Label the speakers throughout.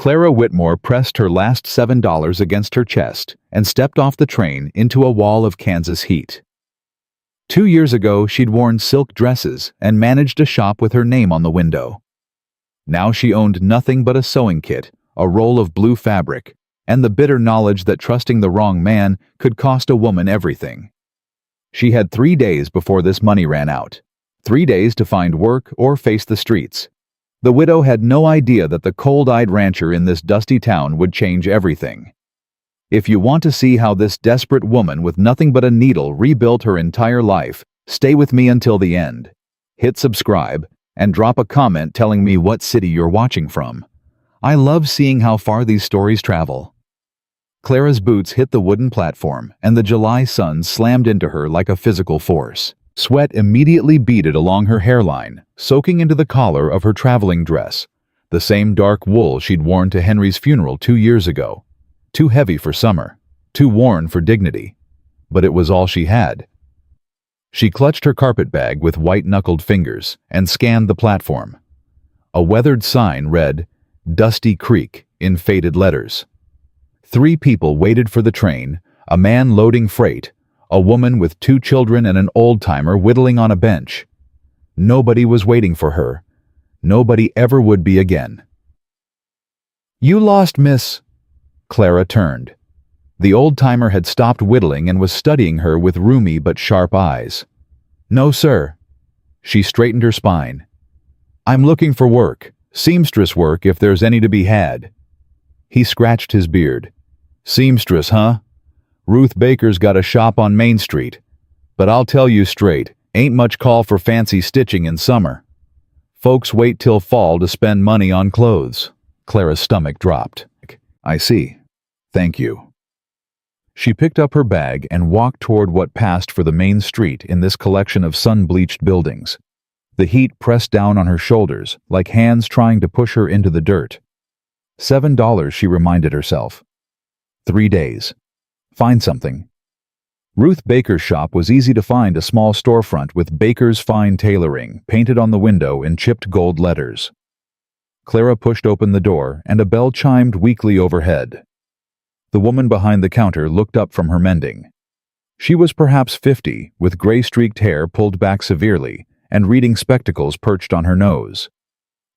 Speaker 1: Clara Whitmore pressed her last $7 against her chest and stepped off the train into a wall of Kansas heat. 2 years ago, she'd worn silk dresses and managed a shop with her name on the window. Now she owned nothing but a sewing kit, a roll of blue fabric, and the bitter knowledge that trusting the wrong man could cost a woman everything. She had 3 days before this money ran out. 3 days to find work or face the streets. The widow had no idea that the cold-eyed rancher in this dusty town would change everything. If you want to see how this desperate woman with nothing but a needle rebuilt her entire life, stay with me until the end. Hit subscribe and drop a comment telling me what city you're watching from. I love seeing how far these stories travel. Clara's boots hit the wooden platform, and the July sun slammed into her like a physical force. Sweat immediately beaded along her hairline, soaking into the collar of her traveling dress, the same dark wool she'd worn to Henry's funeral 2 years ago. Too heavy for summer, too worn for dignity. But it was all she had. She clutched her carpet bag with white-knuckled fingers and scanned the platform. A weathered sign read, "Dusty Creek," in faded letters. 3 people waited for the train, a man loading freight, a woman with 2 children and an old-timer whittling on a bench. Nobody was waiting for her. Nobody ever would be again. "You lost, miss." Clara turned. The old-timer had stopped whittling and was studying her with rheumy but sharp eyes. "No, sir." She straightened her spine. "I'm looking for work, seamstress work if there's any to be had." He scratched his beard. "Seamstress, huh? Ruth Baker's got a shop on Main Street. But I'll tell you straight, ain't much call for fancy stitching in summer. Folks wait till fall to spend money on clothes." Clara's stomach dropped. "I see. Thank you." She picked up her bag and walked toward what passed for the main street in this collection of sun-bleached buildings. The heat pressed down on her shoulders, like hands trying to push her into the dirt. $7, she reminded herself. 3 days. Find something. Ruth Baker's shop was easy to find, a small storefront with Baker's Fine Tailoring painted on the window in chipped gold letters. Clara pushed open the door, and a bell chimed weakly overhead. The woman behind the counter looked up from her mending. She was perhaps 50, with gray-streaked hair pulled back severely, and reading spectacles perched on her nose.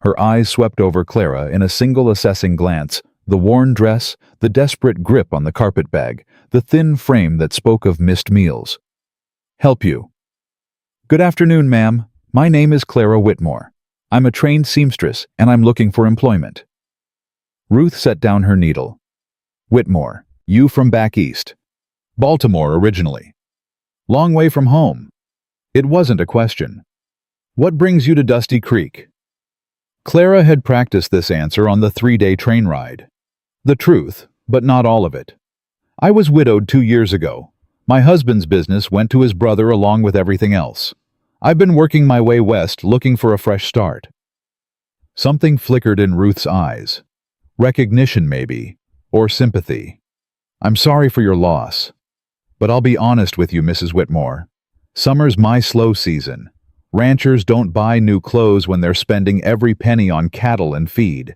Speaker 1: Her eyes swept over Clara in a single assessing glance, the worn dress, the desperate grip on the carpet bag, the thin frame that spoke of missed meals. "Help you." "Good afternoon, ma'am. My name is Clara Whitmore. I'm a trained seamstress, and I'm looking for employment." Ruth set down her needle. "Whitmore, you from back east?" "Baltimore originally." "Long way from home." It wasn't a question. "What brings you to Dusty Creek?" Clara had practiced this answer on the 3-day train ride. The truth, but not all of it. "I was widowed 2 years ago. My husband's business went to his brother along with everything else. I've been working my way west looking for a fresh start." Something flickered in Ruth's eyes. Recognition, maybe, or sympathy. "I'm sorry for your loss. But I'll be honest with you, Mrs. Whitmore. Summer's my slow season. Ranchers don't buy new clothes when they're spending every penny on cattle and feed.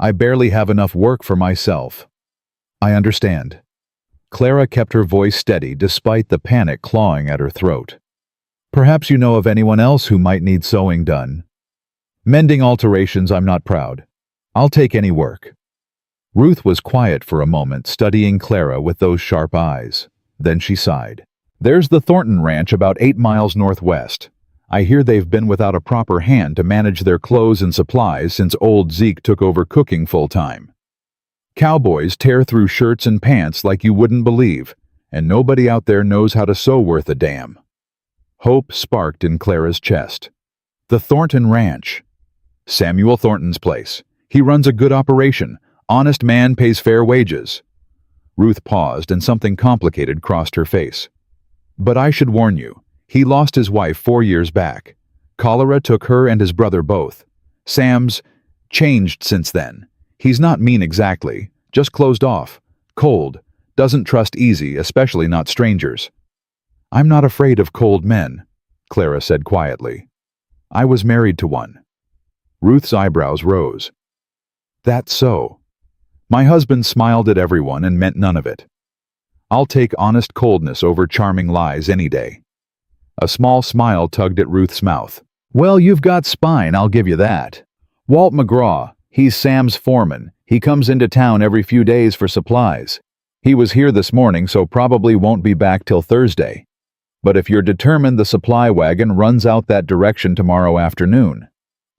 Speaker 1: I barely have enough work for myself." "I understand." Clara kept her voice steady despite the panic clawing at her throat. "Perhaps you know of anyone else who might need sewing done." "Mending alterations, I'm not proud. I'll take any work." Ruth was quiet for a moment, studying Clara with those sharp eyes. Then she sighed. "There's the Thornton Ranch about 8 miles northwest. I hear they've been without a proper hand to manage their clothes and supplies since old Zeke took over cooking full-time. Cowboys tear through shirts and pants like you wouldn't believe, and nobody out there knows how to sew worth a damn." Hope sparked in Clara's chest. The Thornton Ranch. Samuel Thornton's place. He runs a good operation. Honest man pays fair wages. Ruth paused, and something complicated crossed her face. "But I should warn you, he lost his wife 4 years back. Cholera took her and his brother both. Sam's changed since then. He's not mean exactly, just closed off, cold, doesn't trust easy, especially not strangers." "I'm not afraid of cold men," Clara said quietly. "I was married to one." Ruth's eyebrows rose. "That's so. My husband smiled at everyone and meant none of it. I'll take honest coldness over charming lies any day. A small smile tugged at Ruth's mouth. Well, you've got spine, I'll give you that. Walt McGraw, he's Sam's foreman. He comes into town every few days for supplies. He was here this morning, so probably won't be back till Thursday. But if you're determined, the supply wagon runs out that direction tomorrow afternoon.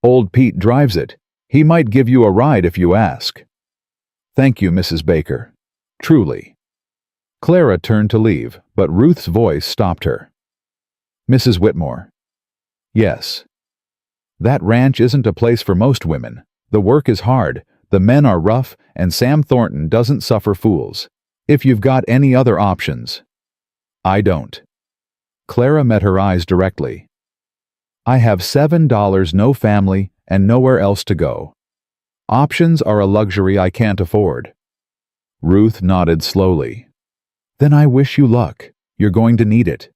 Speaker 1: Old Pete drives it. He might give you a ride if you ask. Thank you, Mrs. Baker. Truly. Clara turned to leave, but Ruth's voice stopped her. Mrs. Whitmore. Yes. That ranch isn't a place for most women. The work is hard, the men are rough, and Sam Thornton doesn't suffer fools. If you've got any other options. I don't. Clara met her eyes directly. I have $7, no family, and nowhere else to go. Options are a luxury I can't afford. Ruth nodded slowly. Then I wish you luck. You're going to need it.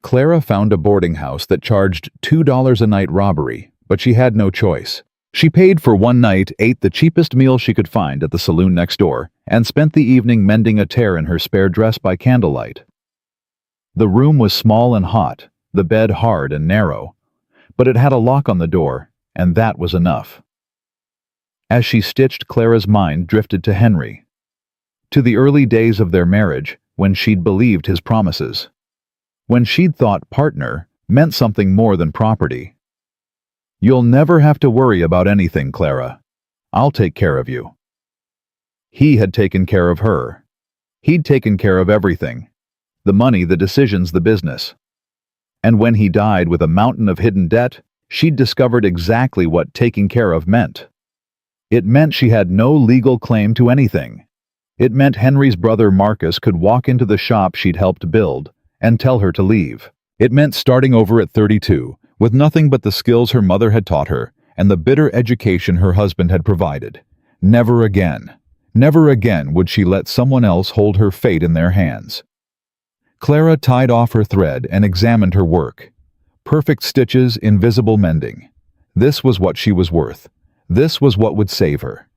Speaker 1: Clara found a boarding house that charged $2 a night robbery, but she had no choice. She paid for one night, ate the cheapest meal she could find at the saloon next door, and spent the evening mending a tear in her spare dress by candlelight. The room was small and hot, the bed hard and narrow, but it had a lock on the door, and that was enough. As she stitched, Clara's mind drifted to Henry, to the early days of their marriage, when she'd believed his promises, when she'd thought partner meant something more than property. You'll never have to worry about anything, Clara. I'll take care of you. He had taken care of her. He'd taken care of everything. The money, the decisions, the business. And when he died with a mountain of hidden debt, she'd discovered exactly what taking care of meant. It meant she had no legal claim to anything. It meant Henry's brother Marcus could walk into the shop she'd helped build and tell her to leave. It meant starting over at 32, with nothing but the skills her mother had taught her and the bitter education her husband had provided. Never again would she let someone else hold her fate in their hands. Clara tied off her thread and examined her work. Perfect stitches, invisible mending. This was what she was worth. This was what would save her.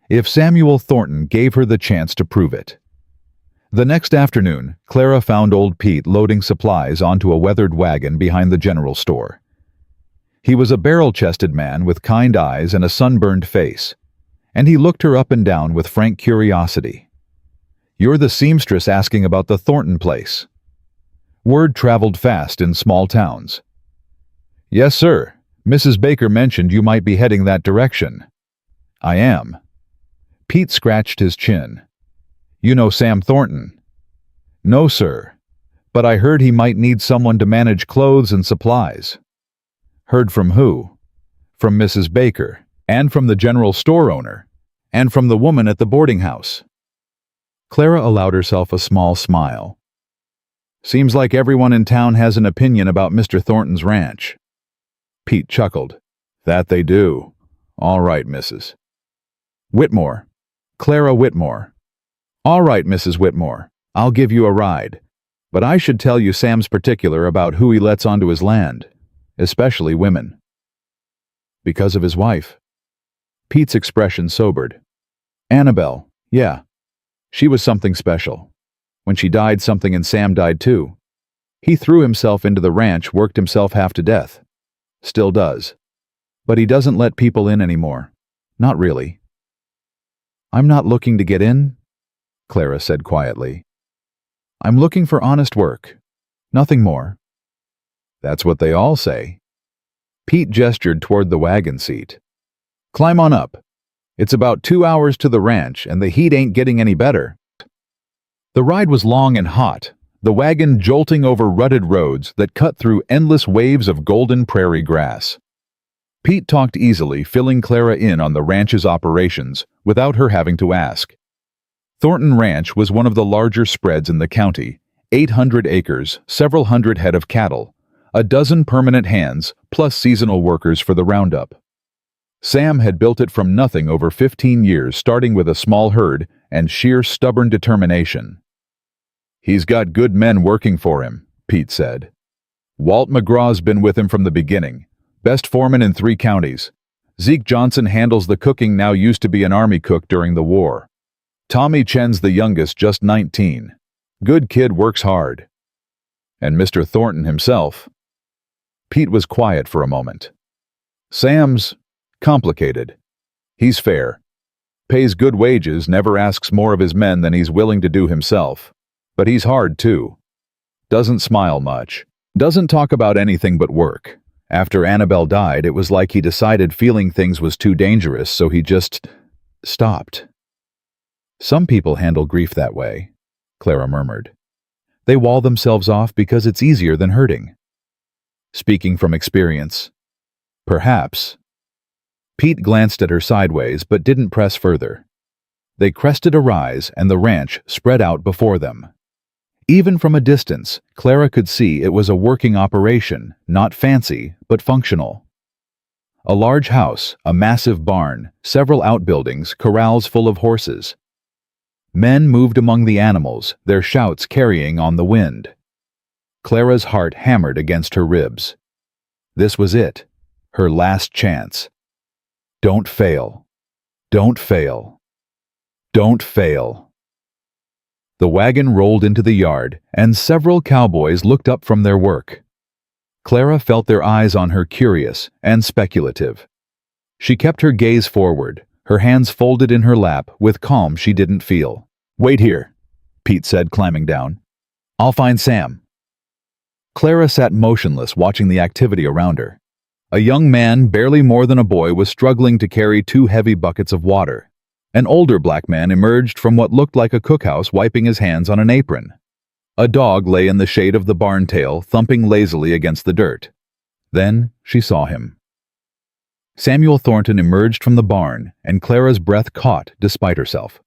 Speaker 1: If Samuel Thornton gave her the chance to prove it. The next afternoon, Clara found old Pete loading supplies onto a weathered wagon behind the general store. He was a barrel-chested man with kind eyes and a sunburned face, and he looked her up and down with frank curiosity. You're the seamstress asking about the Thornton place. Word traveled fast in small towns. Yes, sir. Mrs. Baker mentioned you might be heading that direction. I am. Pete scratched his chin. You know Sam Thornton? No, sir. But I heard he might need someone to manage clothes and supplies. Heard from who? From Mrs. Baker, and from the general store owner, and from the woman at the boarding house. Clara allowed herself a small smile. Seems like everyone in town has an opinion about Mr. Thornton's ranch. Pete chuckled. That they do. All right, Mrs. Whitmore. Clara Whitmore. All right, Mrs. Whitmore. I'll give you a ride. But I should tell you Sam's particular about who he lets onto his land, especially women. Because of his wife. Pete's expression sobered. Annabelle, yeah. She was something special. When she died, something in Sam died too. He threw himself into the ranch, worked himself half to death. Still does. But he doesn't let people in anymore. Not really. I'm not looking to get in, Clara said quietly. I'm looking for honest work. Nothing more. That's what they all say. Pete gestured toward the wagon seat. Climb on up. It's about 2 hours to the ranch, and the heat ain't getting any better. The ride was long and hot, the wagon jolting over rutted roads that cut through endless waves of golden prairie grass. Pete talked easily, filling Clara in on the ranch's operations without her having to ask. Thornton Ranch was one of the larger spreads in the county, 800 acres, several hundred head of cattle, a dozen permanent hands, plus seasonal workers for the roundup. Sam had built it from nothing over 15 years, starting with a small herd and sheer stubborn determination. He's got good men working for him, Pete said. Walt McGraw's been with him from the beginning, best foreman in 3 counties. Zeke Johnson handles the cooking, now used to be an army cook during the war. Tommy Chen's the youngest, just 19. Good kid, works hard. And Mr. Thornton himself. Pete was quiet for a moment. Sam's complicated. He's fair. Pays good wages, never asks more of his men than he's willing to do himself. But he's hard too. Doesn't smile much. Doesn't talk about anything but work. After Annabelle died, it was like he decided feeling things was too dangerous, so he just stopped. Some people handle grief that way, Clara murmured. They wall themselves off because it's easier than hurting. Speaking from experience. Perhaps. Pete glanced at her sideways but didn't press further. They crested a rise and the ranch spread out before them. Even from a distance, Clara could see it was a working operation, not fancy, but functional. A large house, a massive barn, several outbuildings, corrals full of horses. Men moved among the animals, their shouts carrying on the wind. Clara's heart hammered against her ribs. This was it, her last chance. Don't fail. Don't fail. Don't fail. The wagon rolled into the yard, and several cowboys looked up from their work. Clara felt their eyes on her, curious and speculative. She kept her gaze forward, her hands folded in her lap with calm she didn't feel. Wait here, Pete said, climbing down. I'll find Sam. Clara sat motionless, watching the activity around her. A young man, barely more than a boy, was struggling to carry 2 heavy buckets of water. An older black man emerged from what looked like a cookhouse, wiping his hands on an apron. A dog lay in the shade of the barn tail, thumping lazily against the dirt. Then she saw him. Samuel Thornton emerged from the barn, and Clara's breath caught despite herself.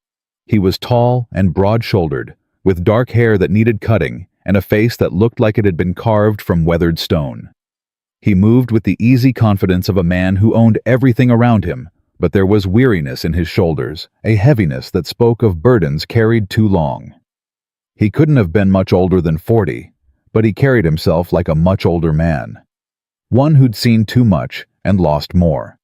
Speaker 1: He was tall and broad-shouldered, with dark hair that needed cutting and a face that looked like it had been carved from weathered stone. He moved with the easy confidence of a man who owned everything around him, but there was weariness in his shoulders, a heaviness that spoke of burdens carried too long. He couldn't have been much older than 40, but he carried himself like a much older man. One who'd seen too much and lost more.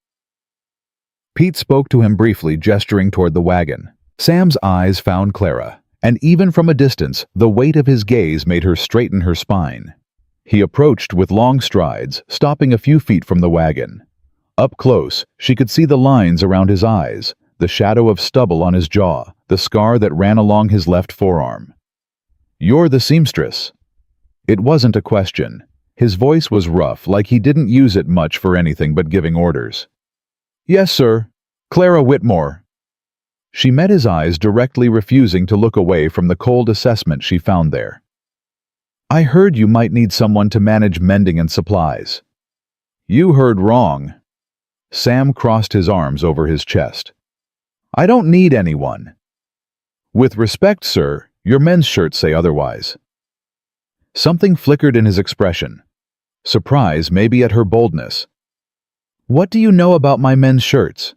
Speaker 1: Pete spoke to him briefly, gesturing toward the wagon. Sam's eyes found Clara, and even from a distance, the weight of his gaze made her straighten her spine. He approached with long strides, stopping a few feet from the wagon. Up close, she could see the lines around his eyes, the shadow of stubble on his jaw, the scar that ran along his left forearm. You're the seamstress. It wasn't a question. His voice was rough, like he didn't use it much for anything but giving orders. Yes, sir. Clara Whitmore. She met his eyes directly, refusing to look away from the cold assessment she found there. I heard you might need someone to manage mending and supplies. You heard wrong. Sam crossed his arms over his chest. I don't need anyone. With respect, sir, your men's shirts say otherwise. Something flickered in his expression. Surprise, maybe, at her boldness. What do you know about my men's shirts?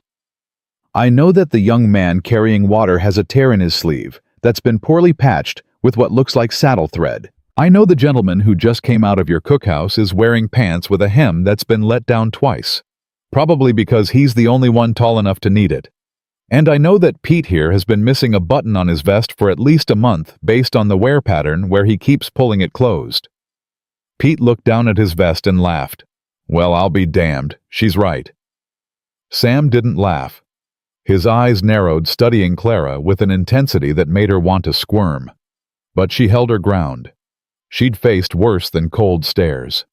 Speaker 1: I know that the young man carrying water has a tear in his sleeve that's been poorly patched with what looks like saddle thread. I know the gentleman who just came out of your cookhouse is wearing pants with a hem that's been let down twice, probably because he's the only one tall enough to need it. And I know that Pete here has been missing a button on his vest for at least a month based on the wear pattern where he keeps pulling it closed. Pete looked down at his vest and laughed. Well, I'll be damned. She's right. Sam didn't laugh. His eyes narrowed, studying Clara with an intensity that made her want to squirm. But she held her ground. She'd faced worse than cold stares.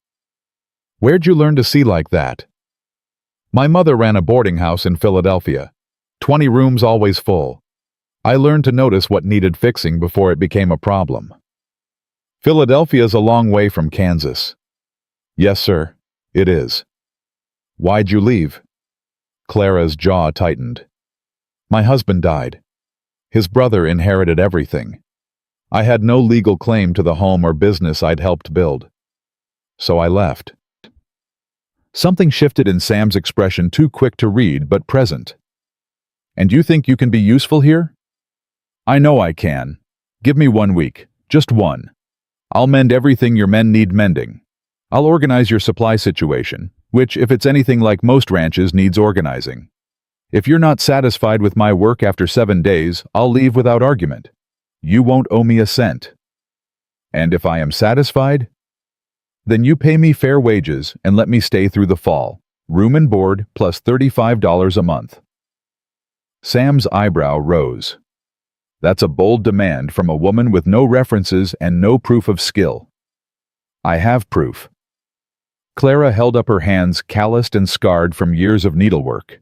Speaker 1: Where'd you learn to see like that? My mother ran a boarding house in Philadelphia. 20 rooms always full. I learned to notice what needed fixing before it became a problem. Philadelphia's a long way from Kansas. Yes, sir, it is. Why'd you leave? Clara's jaw tightened. My husband died. His brother inherited everything. I had no legal claim to the home or business I'd helped build. So I left. Something shifted in Sam's expression, too quick to read but present. And you think you can be useful here? I know I can. Give me 1 week, just one. I'll mend everything your men need mending. I'll organize your supply situation, which, if it's anything like most ranches, needs organizing. If you're not satisfied with my work after 7 days, I'll leave without argument. You won't owe me a cent. And if I am satisfied, then you pay me fair wages and let me stay through the fall. Room and board plus $35 a month. Sam's eyebrow rose. That's a bold demand from a woman with no references and no proof of skill. I have proof. Clara held up her hands, calloused and scarred from years of needlework.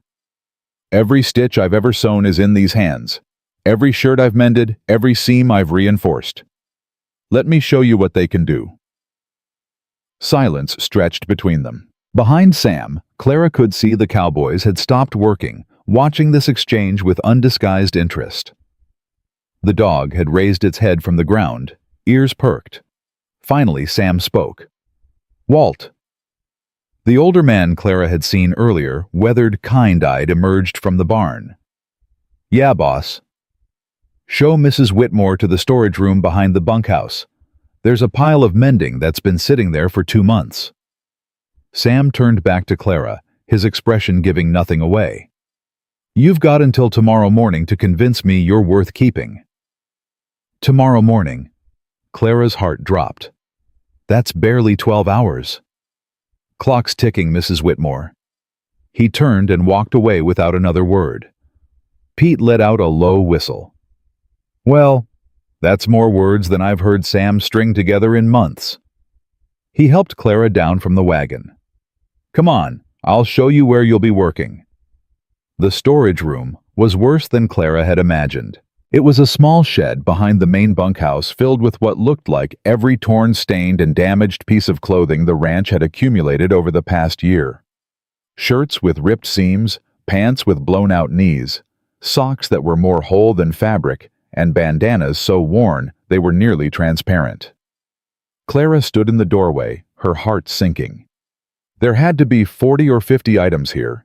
Speaker 1: Every stitch I've ever sewn is in these hands. Every shirt I've mended, every seam I've reinforced. Let me show you what they can do. Silence stretched between them. Behind Sam, Clara could see the cowboys had stopped working, watching this exchange with undisguised interest. The dog had raised its head from the ground, ears perked. Finally, Sam spoke. Walt. The older man Clara had seen earlier, weathered, kind-eyed, emerged from the barn. Yeah, boss. Show Mrs. Whitmore to the storage room behind the bunkhouse. There's a pile of mending that's been sitting there for 2 months. Sam turned back to Clara, his expression giving nothing away. You've got until tomorrow morning to convince me you're worth keeping. Tomorrow morning. Clara's heart dropped. That's barely 12 hours. Clock's ticking, Mrs. Whitmore. He turned and walked away without another word. Pete let out a low whistle. Well, that's more words than I've heard Sam string together in months. He helped Clara down from the wagon. Come on, I'll show you where you'll be working. The storage room was worse than Clara had imagined. It was a small shed behind the main bunkhouse filled with what looked like every torn, stained, and damaged piece of clothing the ranch had accumulated over the past year. Shirts with ripped seams, pants with blown-out knees, socks that were more whole than fabric, and bandanas so worn they were nearly transparent. Clara stood in the doorway, her heart sinking. There had to be 40 or 50 items here.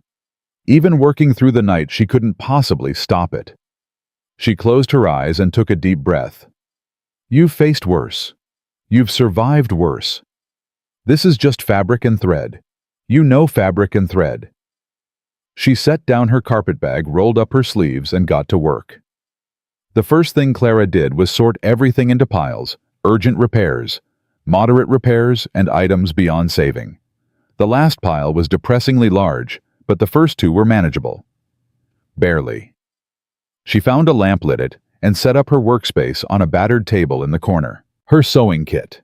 Speaker 1: Even working through the night, she couldn't possibly stop it. She closed her eyes and took a deep breath. You've faced worse. You've survived worse. This is just fabric and thread. You know fabric and thread. She set down her carpetbag, rolled up her sleeves, and got to work. The first thing Clara did was sort everything into piles: urgent repairs, moderate repairs, and items beyond saving. The last pile was depressingly large, but the first two were manageable. Barely. She found a lamp, lit it, and set up her workspace on a battered table in the corner. Her sewing kit,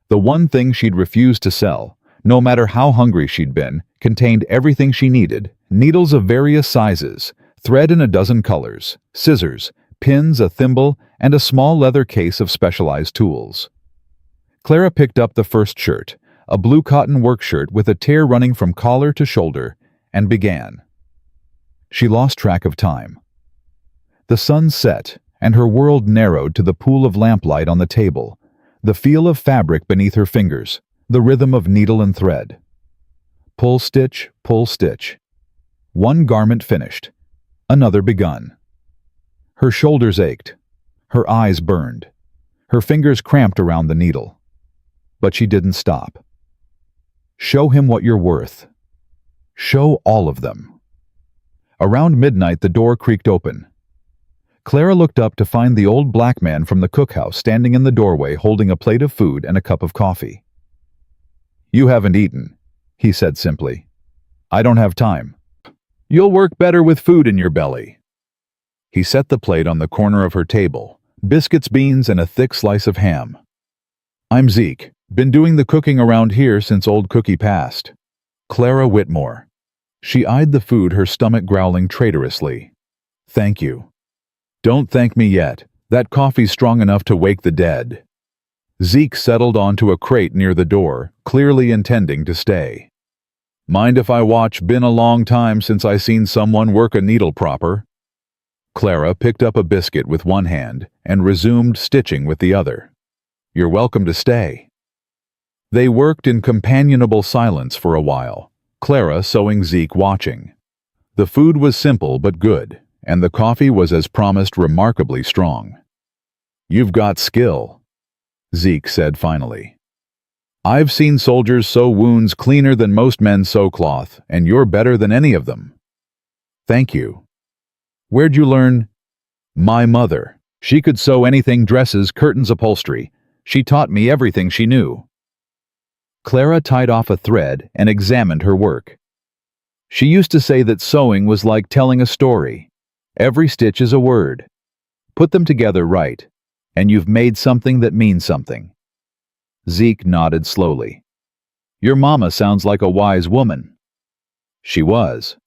Speaker 1: the one thing she'd refused to sell, no matter how hungry she'd been, contained everything she needed: needles of various sizes, thread in a dozen colors, scissors, pins, a thimble, and a small leather case of specialized tools. Clara picked up the first shirt, a blue cotton work shirt with a tear running from collar to shoulder, and began. She lost track of time. The sun set, and her world narrowed to the pool of lamplight on the table, the feel of fabric beneath her fingers, the rhythm of needle and thread. Pull stitch, pull stitch. One garment finished, another begun. Her shoulders ached, her eyes burned, her fingers cramped around the needle. But she didn't stop. Show him what you're worth. Show all of them. Around midnight, the door creaked open. Clara looked up to find the old black man from the cookhouse standing in the doorway holding a plate of food and a cup of coffee. You haven't eaten, he said simply. I don't have time. You'll work better with food in your belly. He set the plate on the corner of her table, biscuits, beans, and a thick slice of ham. I'm Zeke, been doing the cooking around here since old Cookie passed. Clara Whitmore. She eyed the food, her stomach growling traitorously. Thank you. Don't thank me yet. That coffee's strong enough to wake the dead. Zeke settled onto a crate near the door, clearly intending to stay. Mind if I watch? Been a long time since I seen someone work a needle proper. Clara picked up a biscuit with one hand and resumed stitching with the other. You're welcome to stay. They worked in companionable silence for a while, Clara sewing, Zeke watching. The food was simple but good, and the coffee was, as promised, remarkably strong. You've got skill, Zeke said finally. I've seen soldiers sew wounds cleaner than most men sew cloth, and you're better than any of them. Thank you. Where'd you learn? My mother. She could sew anything: dresses, curtains, upholstery. She taught me everything she knew. Clara tied off a thread and examined her work. She used to say that sewing was like telling a story. Every stitch is a word. Put them together right, and you've made something that means something. Zeke nodded slowly. Your mama sounds like a wise woman. She was.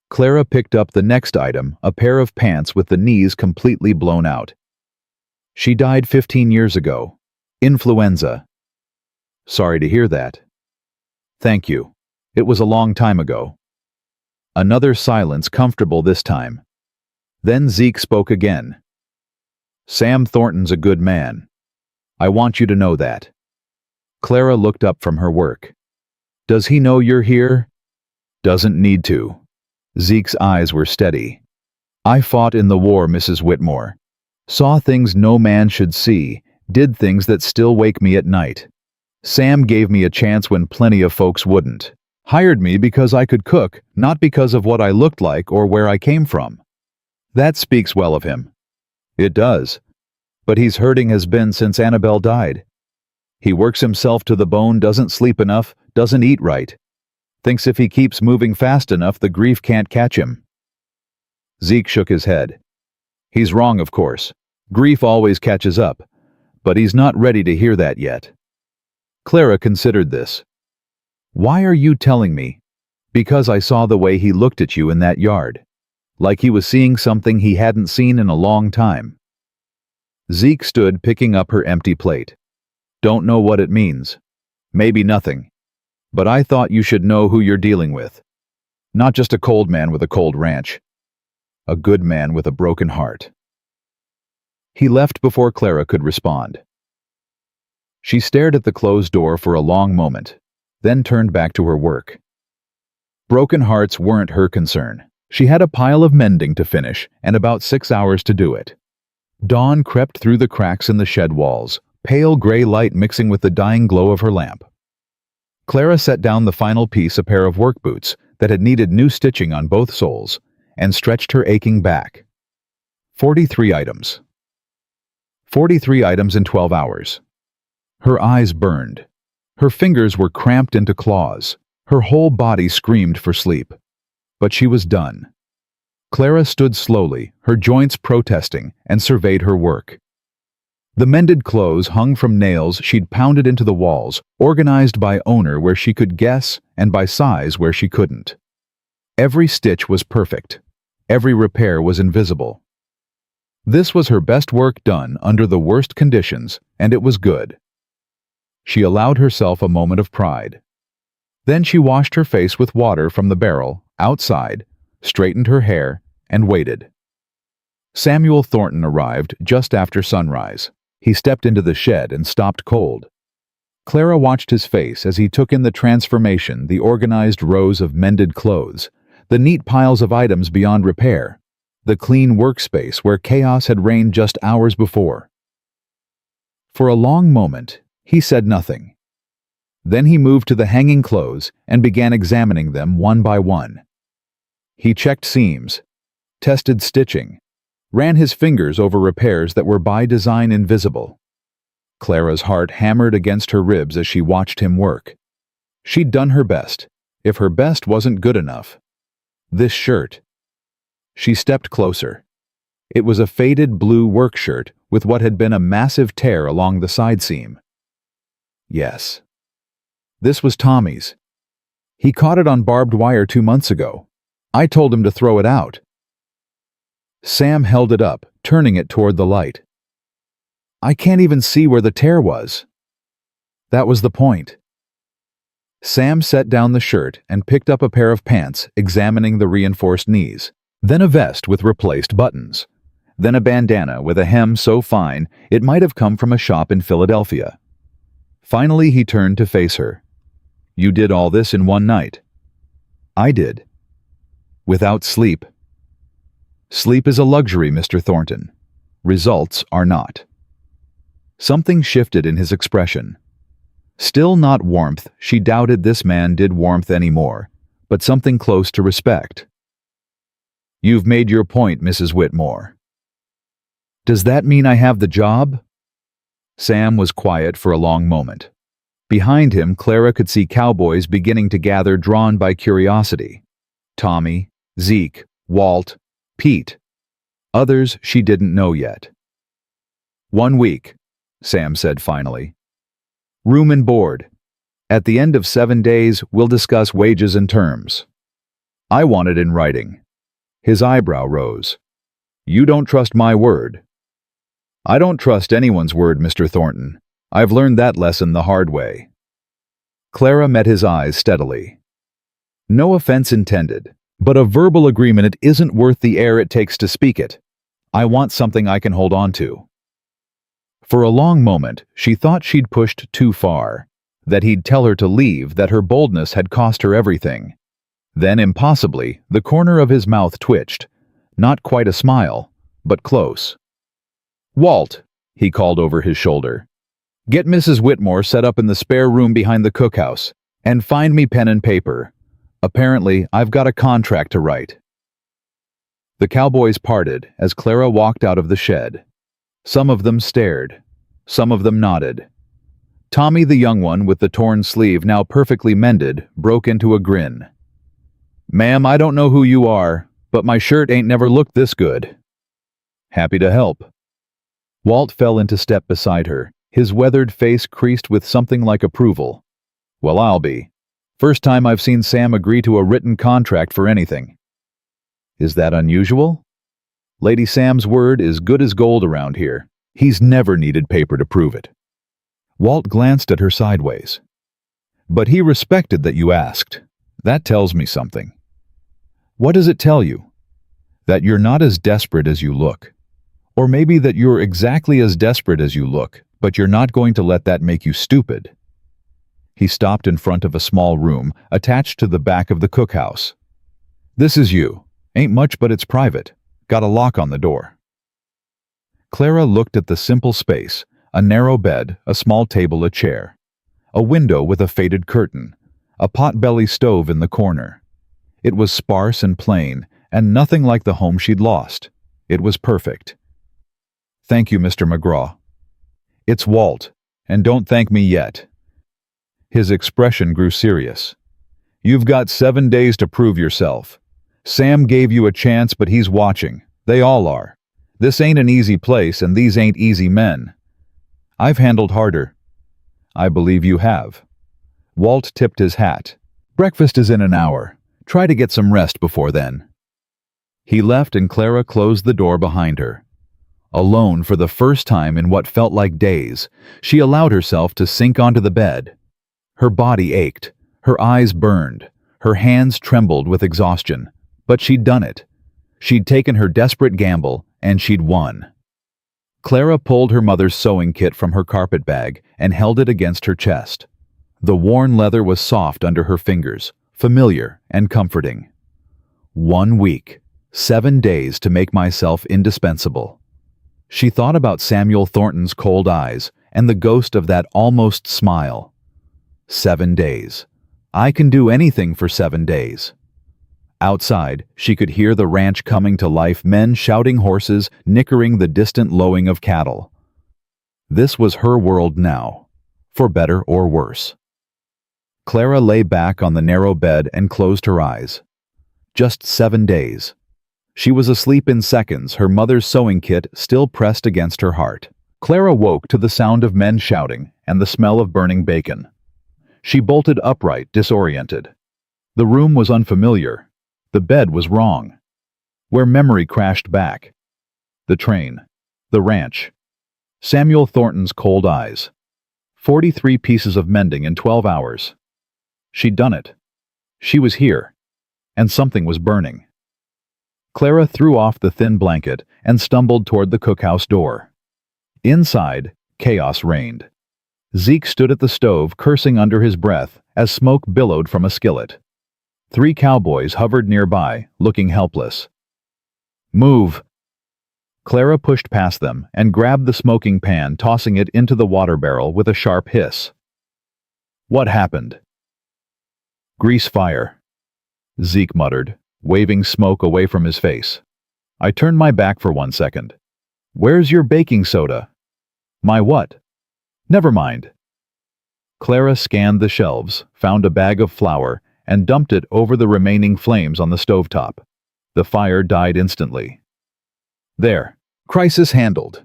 Speaker 1: Clara picked up the next item, a pair of pants with the knees completely blown out. She died 15 years ago. Influenza. Sorry to hear that. Thank you. It was a long time ago. Another silence, comfortable this time. Then Zeke spoke again. Sam Thornton's a good man. I want you to know that. Clara looked up from her work. Does he know you're here? Doesn't need to. Zeke's eyes were steady. I fought in the war, Mrs. Whitmore. Saw things no man should see, did things that still wake me at night. Sam gave me a chance when plenty of folks wouldn't. Hired me because I could cook, not because of what I looked like or where I came from. That speaks well of him. It does. But he's hurting, has been since Annabelle died. He works himself to the bone, doesn't sleep enough, doesn't eat right. Thinks if he keeps moving fast enough, the grief can't catch him. Zeke shook his head. He's wrong, of course. Grief always catches up. But he's not ready to hear that yet. Clara considered this. Why are you telling me? Because I saw the way he looked at you in that yard. Like he was seeing something he hadn't seen in a long time. Zeke stood, picking up her empty plate. Don't know what it means. Maybe nothing. But I thought you should know who you're dealing with. Not just a cold man with a cold ranch. A good man with a broken heart. He left before Clara could respond. She stared at the closed door for a long moment, then turned back to her work. Broken hearts weren't her concern. She had a pile of mending to finish and about 6 hours to do it. Dawn crept through the cracks in the shed walls, pale gray light mixing with the dying glow of her lamp. Clara set down the final piece, a pair of work boots that had needed new stitching on both soles, and stretched her aching back. 43 items. 43 items in 12 hours. Her eyes burned. Her fingers were cramped into claws. Her whole body screamed for sleep. But she was done. Clara stood slowly, her joints protesting, and surveyed her work. The mended clothes hung from nails she'd pounded into the walls, organized by owner where she could guess and by size where she couldn't. Every stitch was perfect. Every repair was invisible. This was her best work done under the worst conditions, and it was good. She allowed herself a moment of pride. Then she washed her face with water from the barrel, outside, straightened her hair, and waited. Samuel Thornton arrived just after sunrise. He stepped into the shed and stopped cold. Clara watched his face as he took in the transformation, the organized rows of mended clothes, the neat piles of items beyond repair, the clean workspace where chaos had reigned just hours before. For a long moment, he said nothing. Then he moved to the hanging clothes and began examining them one by one. He checked seams, tested stitching, ran his fingers over repairs that were by design invisible. Clara's heart hammered against her ribs as she watched him work. She'd done her best, if her best wasn't good enough. This shirt. She stepped closer. It was a faded blue work shirt with what had been a massive tear along the side seam. Yes. This was Tommy's. He caught it on barbed wire 2 months ago. I told him to throw it out. Sam held it up, turning it toward the light. I can't even see where the tear was. That was the point. Sam set down the shirt and picked up a pair of pants, examining the reinforced knees, then a vest with replaced buttons, then a bandana with a hem so fine it might have come from a shop in Philadelphia. Finally, he turned to face her. You did all this in one night. I did. Without sleep. Sleep is a luxury, Mr. Thornton. Results are not. Something shifted in his expression. Still not warmth, she doubted this man did warmth anymore, but something close to respect. "You've made your point, Mrs. Whitmore." "Does that mean I have the job?" Sam was quiet for a long moment. Behind him, Clara could see cowboys beginning to gather, drawn by curiosity. Tommy, Zeke, Walt, Pete. Others she didn't know yet. "1 week," Sam said finally. "Room and board. At the end of 7 days, we'll discuss wages and terms." "I want it in writing." His eyebrow rose. "You don't trust my word." "I don't trust anyone's word, Mr. Thornton. I've learned that lesson the hard way." Clara met his eyes steadily. "No offense intended, but a verbal agreement isn't worth the air it takes to speak it. I want something I can hold on to." For a long moment, she thought she'd pushed too far, that he'd tell her to leave, that her boldness had cost her everything. Then, impossibly, the corner of his mouth twitched. Not quite a smile, but close. "Walt," he called over his shoulder, "get Mrs. Whitmore set up in the spare room behind the cookhouse, and find me pen and paper. Apparently, I've got a contract to write." The cowboys parted as Clara walked out of the shed. Some of them stared. Some of them nodded. Tommy, the young one with the torn sleeve now perfectly mended, broke into a grin. "Ma'am, I don't know who you are, but my shirt ain't never looked this good." "Happy to help." Walt fell into step beside her, his weathered face creased with something like approval. "Well, I'll be. First time I've seen Sam agree to a written contract for anything." "Is that unusual?" "Lady Sam's word is good as gold around here. He's never needed paper to prove it." Walt glanced at her sideways. "But he respected that you asked. That tells me something." "What does it tell you?" "That you're not as desperate as you look. Or maybe that you're exactly as desperate as you look, but you're not going to let that make you stupid." He stopped in front of a small room attached to the back of the cookhouse. "This is you. Ain't much, but it's private. Got a lock on the door." Clara looked at the simple space, a narrow bed, a small table, a chair, a window with a faded curtain, a potbelly stove in the corner. It was sparse and plain, and nothing like the home she'd lost. It was perfect. "Thank you, Mr. McGraw." "It's Walt, and don't thank me yet." His expression grew serious. "You've got 7 days to prove yourself. Sam gave you a chance, but he's watching. They all are. This ain't an easy place, and these ain't easy men." "I've handled harder." "I believe you have." Walt tipped his hat. "Breakfast is in an hour. Try to get some rest before then." He left, and Clara closed the door behind her. Alone for the first time in what felt like days, she allowed herself to sink onto the bed. Her body ached, her eyes burned, her hands trembled with exhaustion. But she'd done it. She'd taken her desperate gamble, and she'd won. Clara pulled her mother's sewing kit from her carpet bag and held it against her chest. The worn leather was soft under her fingers, familiar and comforting. 1 week, 7 days to make myself indispensable. She thought about Samuel Thornton's cold eyes and the ghost of that almost smile. 7 days. I can do anything for 7 days. Outside, she could hear the ranch coming to life, men shouting, horses nickering, the distant lowing of cattle. This was her world now, for better or worse. Clara lay back on the narrow bed and closed her eyes. Just 7 days. She was asleep in seconds, her mother's sewing kit still pressed against her heart. Clara woke to the sound of men shouting and the smell of burning bacon. She bolted upright, disoriented. The room was unfamiliar. The bed was wrong. Where memory crashed back. The train. The ranch. Samuel Thornton's cold eyes. 43 pieces of mending in 12 hours. She'd done it. She was here. And something was burning. Clara threw off the thin blanket and stumbled toward the cookhouse door. Inside, chaos reigned. Zeke stood at the stove, cursing under his breath as smoke billowed from a skillet. 3 cowboys hovered nearby, looking helpless. "Move!" Clara pushed past them and grabbed the smoking pan, tossing it into the water barrel with a sharp hiss. What happened? Grease fire, Zeke muttered, waving smoke away from his face. I turned my back for 1 second. Where's your baking soda? My what? Never mind. Clara scanned the shelves, found a bag of flour, and dumped it over the remaining flames on the stovetop. The fire died instantly. There. Crisis handled.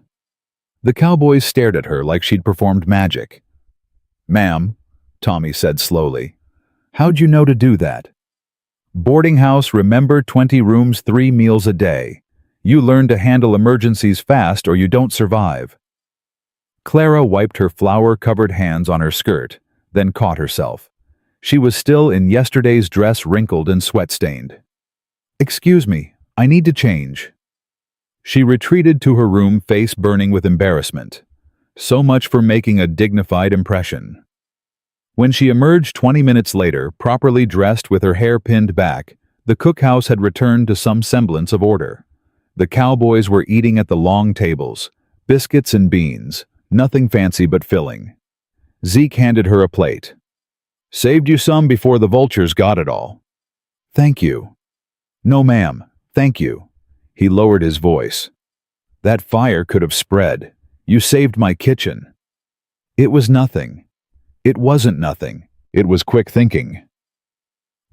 Speaker 1: The cowboys stared at her like she'd performed magic. Ma'am, Tommy said slowly, how'd you know to do that? Boarding house, remember, 20 rooms, 3 meals a day. You learn to handle emergencies fast or you don't survive. Clara wiped her flour-covered hands on her skirt, then caught herself. She was still in yesterday's dress, wrinkled and sweat-stained. Excuse me, I need to change. She retreated to her room, face burning with embarrassment. So much for making a dignified impression. When she emerged 20 minutes later, properly dressed with her hair pinned back, the cookhouse had returned to some semblance of order. The cowboys were eating at the long tables, biscuits and beans, nothing fancy but filling. Zeke handed her a plate. Saved you some before the vultures got it all. Thank you. No, ma'am, thank you. He lowered his voice. That fire could have spread. You saved my kitchen. It was nothing. It wasn't nothing. It was quick thinking.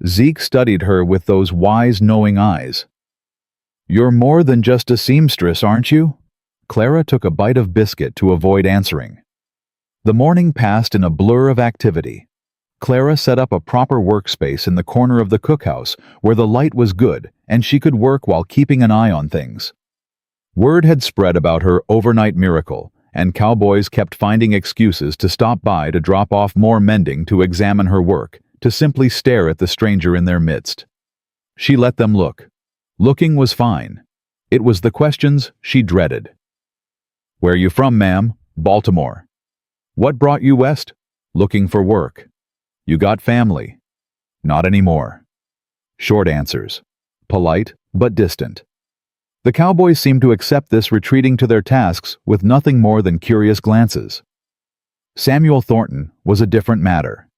Speaker 1: Zeke studied her with those wise, knowing eyes. You're more than just a seamstress, aren't you? Clara took a bite of biscuit to avoid answering. The morning passed in a blur of activity. Clara set up a proper workspace in the corner of the cookhouse where the light was good and she could work while keeping an eye on things. Word had spread about her overnight miracle, and cowboys kept finding excuses to stop by to drop off more mending, to examine her work, to simply stare at the stranger in their midst. She let them look. Looking was fine. It was the questions she dreaded. Where you from, ma'am? Baltimore. What brought you west? Looking for work. You got family? Not anymore. Short answers. Polite, but distant. The cowboys seemed to accept this, retreating to their tasks with nothing more than curious glances. Samuel Thornton was a different matter.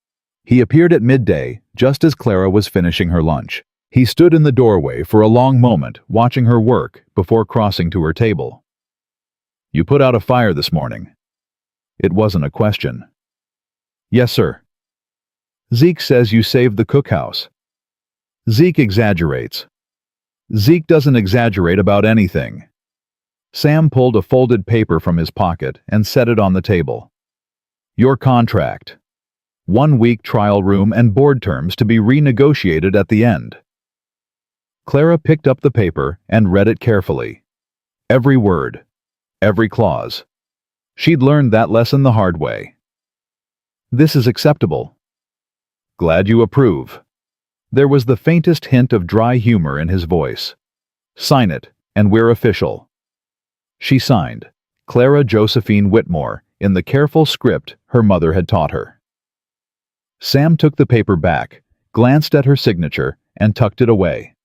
Speaker 1: He appeared at midday, just as Clara was finishing her lunch. He stood in the doorway for a long moment, watching her work before crossing to her table. You put out a fire this morning. It wasn't a question. Yes, sir. Zeke says you saved the cookhouse. Zeke exaggerates. Zeke doesn't exaggerate about anything. Sam pulled a folded paper from his pocket and set it on the table. Your contract. 1 week trial room and board terms to be renegotiated at the end. Clara picked up the paper and read it carefully. Every word. Every clause. She'd learned that lesson the hard way. This is acceptable. Glad you approve. There was the faintest hint of dry humor in his voice. Sign it, and we're official. She signed, Clara Josephine Whitmore, in the careful script her mother had taught her. Sam took the paper back, glanced at her signature, and tucked it away.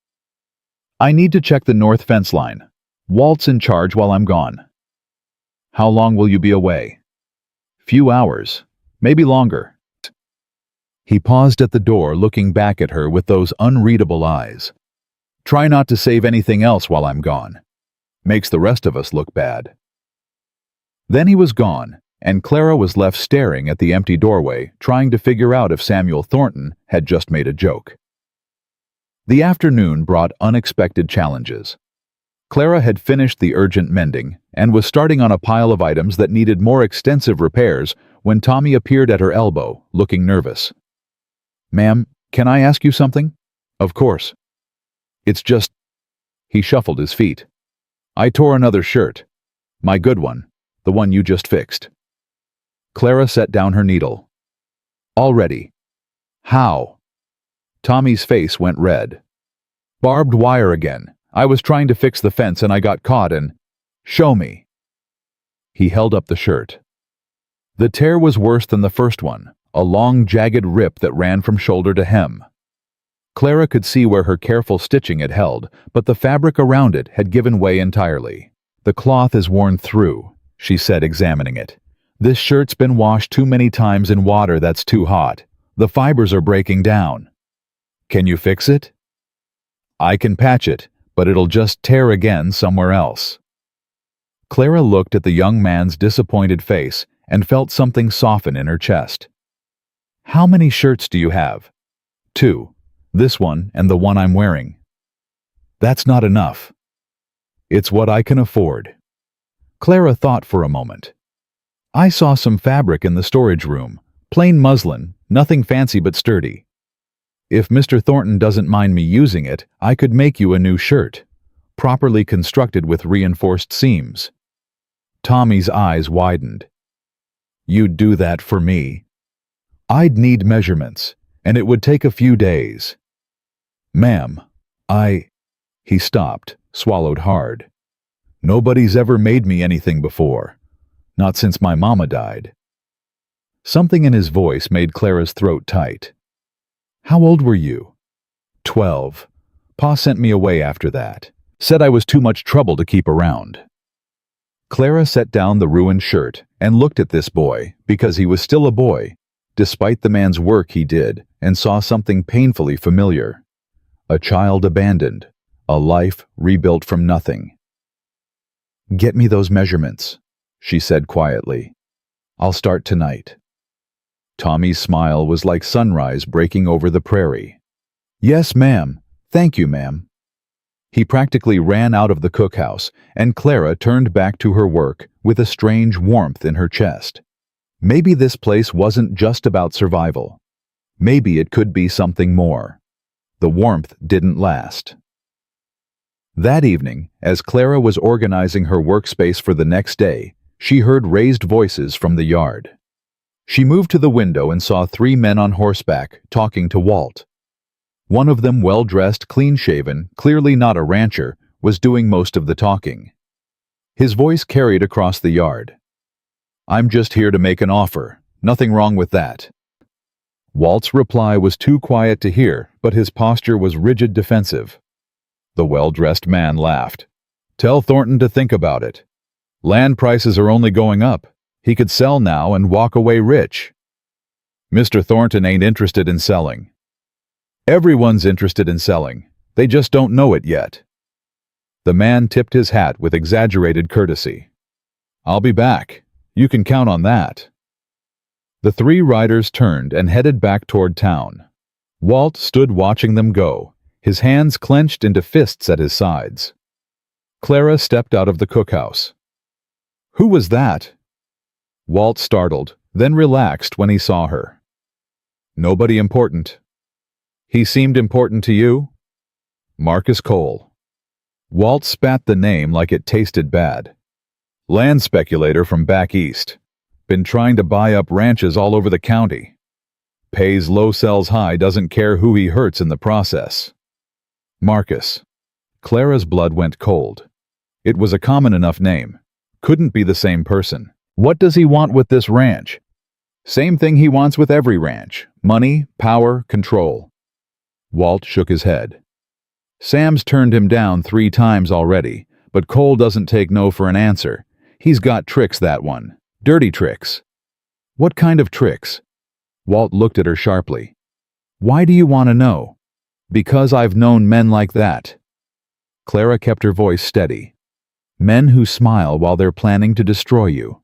Speaker 1: I need to check the north fence line. Walt's in charge while I'm gone. How long will you be away? Few hours, maybe longer. He paused at the door, looking back at her with those unreadable eyes. Try not to save anything else while I'm gone. Makes the rest of us look bad. Then he was gone, and Clara was left staring at the empty doorway, trying to figure out if Samuel Thornton had just made a joke. The afternoon brought unexpected challenges. Clara had finished the urgent mending and was starting on a pile of items that needed more extensive repairs when Tommy appeared at her elbow, looking nervous. Ma'am, can I ask you something? Of course. It's just... He shuffled his feet. I tore another shirt. My good one, the one you just fixed. Clara set down her needle. Already. How? Tommy's face went red. Barbed wire again. I was trying to fix the fence and I got caught and... Show me. He held up the shirt. The tear was worse than the first one, a long, jagged rip that ran from shoulder to hem. Clara could see where her careful stitching had held, but the fabric around it had given way entirely. The cloth is worn through, she said, examining it. This shirt's been washed too many times in water that's too hot. The fibers are breaking down. Can you fix it? I can patch it, but it'll just tear again somewhere else. Clara looked at the young man's disappointed face and felt something soften in her chest. How many shirts do you have? 2. This one and the one I'm wearing. That's not enough. It's what I can afford. Clara thought for a moment. I saw some fabric in the storage room. Plain muslin, nothing fancy but sturdy. If Mr. Thornton doesn't mind me using it, I could make you a new shirt, properly constructed with reinforced seams. Tommy's eyes widened. You'd do that for me? I'd need measurements, and it would take a few days. Ma'am, He stopped, swallowed hard. Nobody's ever made me anything before. Not since my mama died. Something in his voice made Clara's throat tight. How old were you? 12. Pa sent me away after that. Said I was too much trouble to keep around. Clara set down the ruined shirt and looked at this boy because he was still a boy, despite the man's work he did, and saw something painfully familiar. A child abandoned, a life rebuilt from nothing. Get me those measurements, she said quietly. I'll start tonight. Tommy's smile was like sunrise breaking over the prairie. Yes, ma'am. Thank you, ma'am. He practically ran out of the cookhouse, and Clara turned back to her work with a strange warmth in her chest. Maybe this place wasn't just about survival. Maybe it could be something more. The warmth didn't last. That evening, as Clara was organizing her workspace for the next day, she heard raised voices from the yard. She moved to the window and saw 3 men on horseback talking to Walt. One of them, well-dressed, clean-shaven, clearly not a rancher, was doing most of the talking. His voice carried across the yard. I'm just here to make an offer. Nothing wrong with that. Walt's reply was too quiet to hear, but his posture was rigid defensive. The well-dressed man laughed. Tell Thornton to think about it. Land prices are only going up. He could sell now and walk away rich. Mr. Thornton ain't interested in selling. Everyone's interested in selling. They just don't know it yet. The man tipped his hat with exaggerated courtesy. I'll be back. You can count on that. The 3 riders turned and headed back toward town. Walt stood watching them go, his hands clenched into fists at his sides. Clara stepped out of the cookhouse. Who was that? Walt startled, then relaxed when he saw her. Nobody important. He seemed important to you? Marcus Cole. Walt spat the name like it tasted bad. Land speculator from back east. Been trying to buy up ranches all over the county. Pays low, sells high, doesn't care who he hurts in the process. Marcus. Clara's blood went cold. It was a common enough name. Couldn't be the same person. What does he want with this ranch? Same thing he wants with every ranch. Money, power, control. Walt shook his head. Sam's turned him down 3 times already, but Cole doesn't take no for an answer. He's got tricks, that one. Dirty tricks. What kind of tricks? Walt looked at her sharply. Why do you want to know? Because I've known men like that. Clara kept her voice steady. Men who smile while they're planning to destroy you.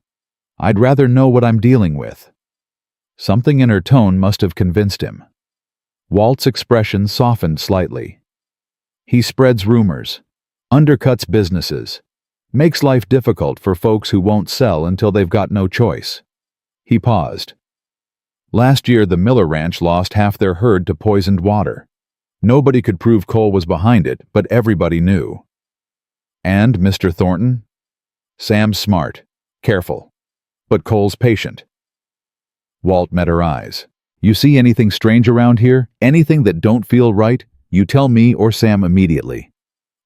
Speaker 1: I'd rather know what I'm dealing with. Something in her tone must have convinced him. Walt's expression softened slightly. He spreads rumors, undercuts businesses, makes life difficult for folks who won't sell until they've got no choice. He paused. Last year, the Miller Ranch lost half their herd to poisoned water. Nobody could prove Cole was behind it, but everybody knew. And Mr. Thornton? Sam's smart, careful, but Cole's patient. Walt met her eyes. You see anything strange around here? Anything that don't feel right? You tell me or Sam immediately.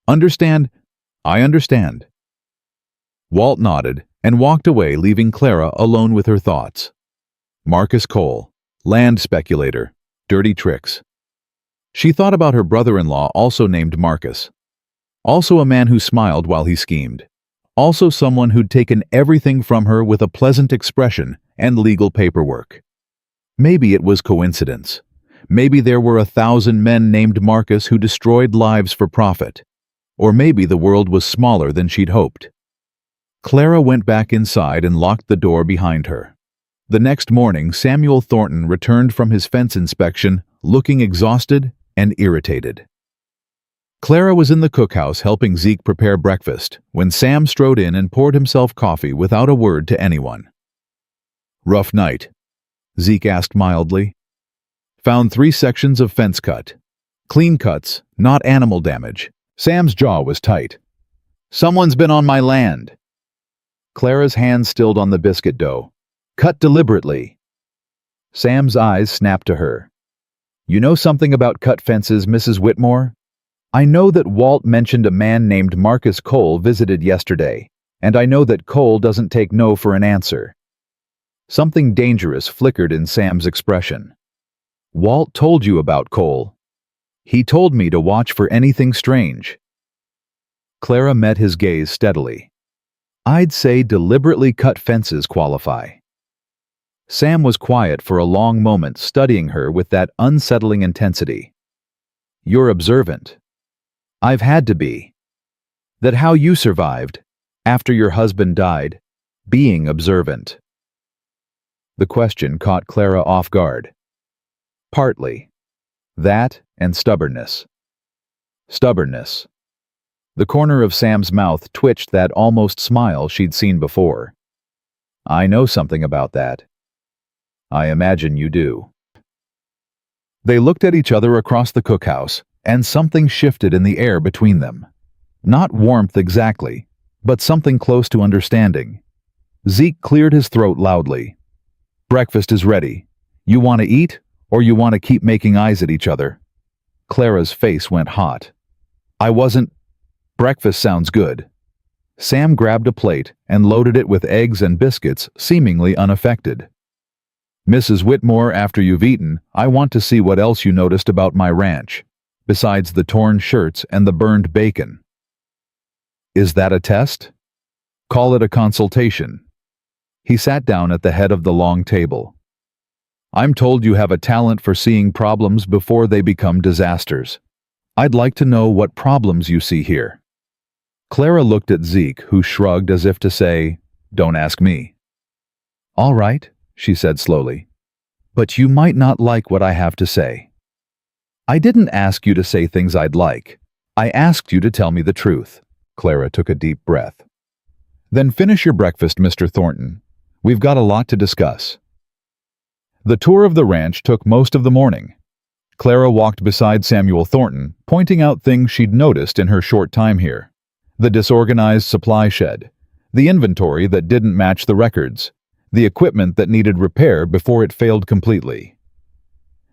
Speaker 1: Understand? I understand. Walt nodded and walked away, leaving Clara alone with her thoughts. Marcus Cole, land speculator, dirty tricks. She thought about her brother-in-law, also named Marcus. Also a man who smiled while he schemed. Also someone who'd taken everything from her with a pleasant expression and legal paperwork. Maybe it was coincidence. Maybe there were 1,000 men named Marcus who destroyed lives for profit. Or maybe the world was smaller than she'd hoped. Clara went back inside and locked the door behind her. The next morning, Samuel Thornton returned from his fence inspection, looking exhausted and irritated. Clara was in the cookhouse helping Zeke prepare breakfast when Sam strode in and poured himself coffee without a word to anyone. "Rough night?" Zeke asked mildly. "Found 3 sections of fence cut. Clean cuts, not animal damage." Sam's jaw was tight. "Someone's been on my land." Clara's hand stilled on the biscuit dough. "Cut deliberately." Sam's eyes snapped to her. "You know something about cut fences, Mrs. Whitmore? I know that Walt mentioned a man named Marcus Cole visited yesterday, and I know that Cole doesn't take no for an answer." Something dangerous flickered in Sam's expression. "Walt told you about Cole. He told me to watch for anything strange." Clara met his gaze steadily. "I'd say deliberately cut fences qualify." Sam was quiet for a long moment, studying her with that unsettling intensity. "You're observant." "I've had to be." "That how you survived, after your husband died, being observant?" The question caught Clara off guard. "Partly. That and stubbornness." Stubbornness. The corner of Sam's mouth twitched that almost smile she'd seen before. "I know something about that." "I imagine you do." They looked at each other across the cookhouse, and something shifted in the air between them. Not warmth exactly, but something close to understanding. Zeke cleared his throat loudly. "Breakfast is ready. You want to eat, or you want to keep making eyes at each other?" Clara's face went hot. "I wasn't. Breakfast sounds good." Sam grabbed a plate and loaded it with eggs and biscuits, seemingly unaffected. "Mrs. Whitmore, after you've eaten, I want to see what else you noticed about my ranch, besides the torn shirts and the burned bacon." "Is that a test?" "Call it a consultation." He sat down at the head of the long table. "I'm told you have a talent for seeing problems before they become disasters. I'd like to know what problems you see here." Clara looked at Zeke, who shrugged as if to say, "Don't ask me." "All right," she said slowly. "But you might not like what I have to say." "I didn't ask you to say things I'd like. I asked you to tell me the truth." Clara took a deep breath. "Then finish your breakfast, Mr. Thornton. We've got a lot to discuss." The tour of the ranch took most of the morning. Clara walked beside Samuel Thornton, pointing out things she'd noticed in her short time here. The disorganized supply shed, the inventory that didn't match the records, the equipment that needed repair before it failed completely.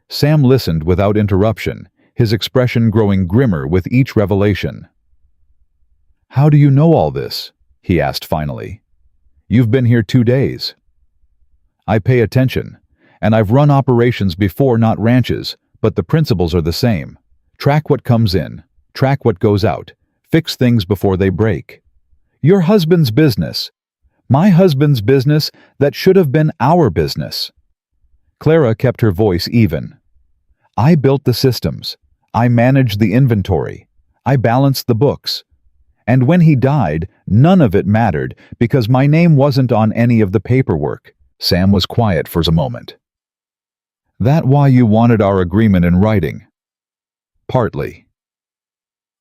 Speaker 1: Sam listened without interruption, his expression growing grimmer with each revelation. "How do you know all this?" he asked finally. "You've been here 2 days." "I pay attention, and I've run operations before, not ranches, but the principles are the same. Track what comes in, track what goes out, fix things before they break. Your husband's business. My husband's business that should have been our business." Clara kept her voice even. "I built the systems. I managed the inventory. I balanced the books. And when he died, none of it mattered because my name wasn't on any of the paperwork." Sam was quiet for a moment. "That why you wanted our agreement in writing?" "Partly."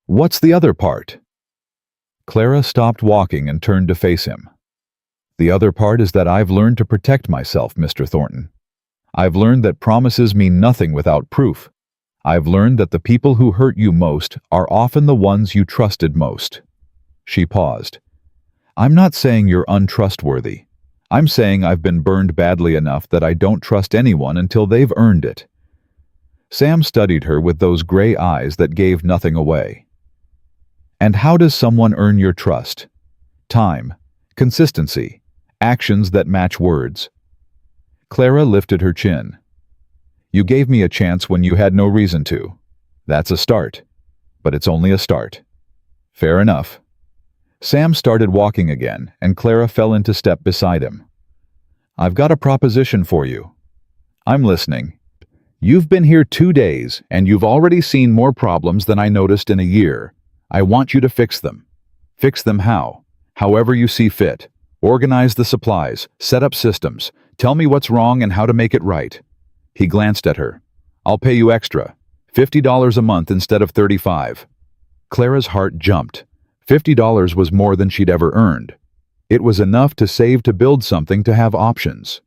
Speaker 1: "What's the other part?" Clara stopped walking and turned to face him. "The other part is that I've learned to protect myself, Mr. Thornton. I've learned that promises mean nothing without proof. I've learned that the people who hurt you most are often the ones you trusted most." She paused. "I'm not saying you're untrustworthy. I'm saying I've been burned badly enough that I don't trust anyone until they've earned it." Sam studied her with those gray eyes that gave nothing away. "And how does someone earn your trust? Time, consistency, actions that match words." Clara lifted her chin. "You gave me a chance when you had no reason to. That's a start. But it's only a start." "Fair enough." Sam started walking again, and Clara fell into step beside him. "I've got a proposition for you." "I'm listening." "You've been here 2 days, and you've already seen more problems than I noticed in a year. I want you to fix them. Fix them how? However you see fit. Organize the supplies, set up systems. Tell me what's wrong and how to make it right." He glanced at her. "I'll pay you extra. $50 a month instead of 35. Clara's heart jumped. $50 was more than she'd ever earned. It was enough to save to build something to have options.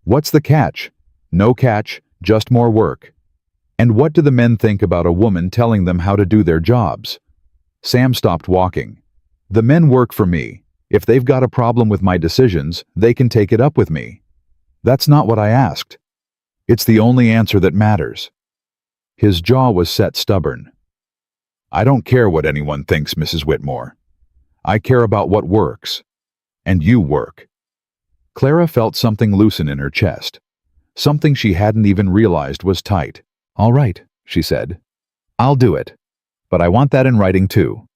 Speaker 1: What's the catch? No catch, just more work. And what do the men think about a woman telling them how to do their jobs? Sam stopped walking. "The men work for me. If they've got a problem with my decisions, they can take it up with me." "That's not what I asked." "It's the only answer that matters." His jaw was set stubborn. "I don't care what anyone thinks, Mrs. Whitmore. I care about what works. And you work." Clara felt something loosen in her chest. Something she hadn't even realized was tight. "All right," she said. "I'll do it. But I want that in writing too."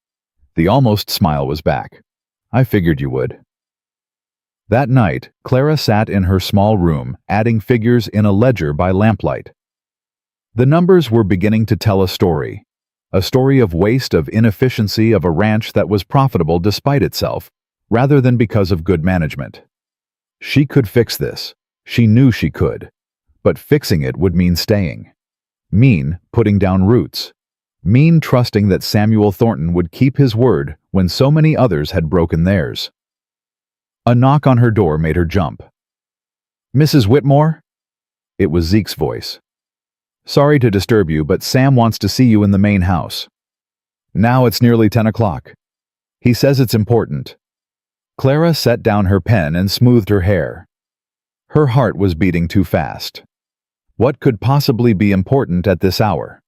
Speaker 1: The almost smile was back. "I figured you would." That night, Clara sat in her small room, adding figures in a ledger by lamplight. The numbers were beginning to tell a story of waste, of inefficiency, of a ranch that was profitable despite itself, rather than because of good management. She could fix this. She knew she could. But fixing it would mean staying. Mean putting down roots. Mean trusting that Samuel Thornton would keep his word when so many others had broken theirs. A knock on her door made her jump. "Mrs. Whitmore?" It was Zeke's voice. "Sorry to disturb you, but Sam wants to see you in the main house. Now it's nearly 10 o'clock. He says it's important." Clara set down her pen and smoothed her hair. Her heart was beating too fast. What could possibly be important at this hour?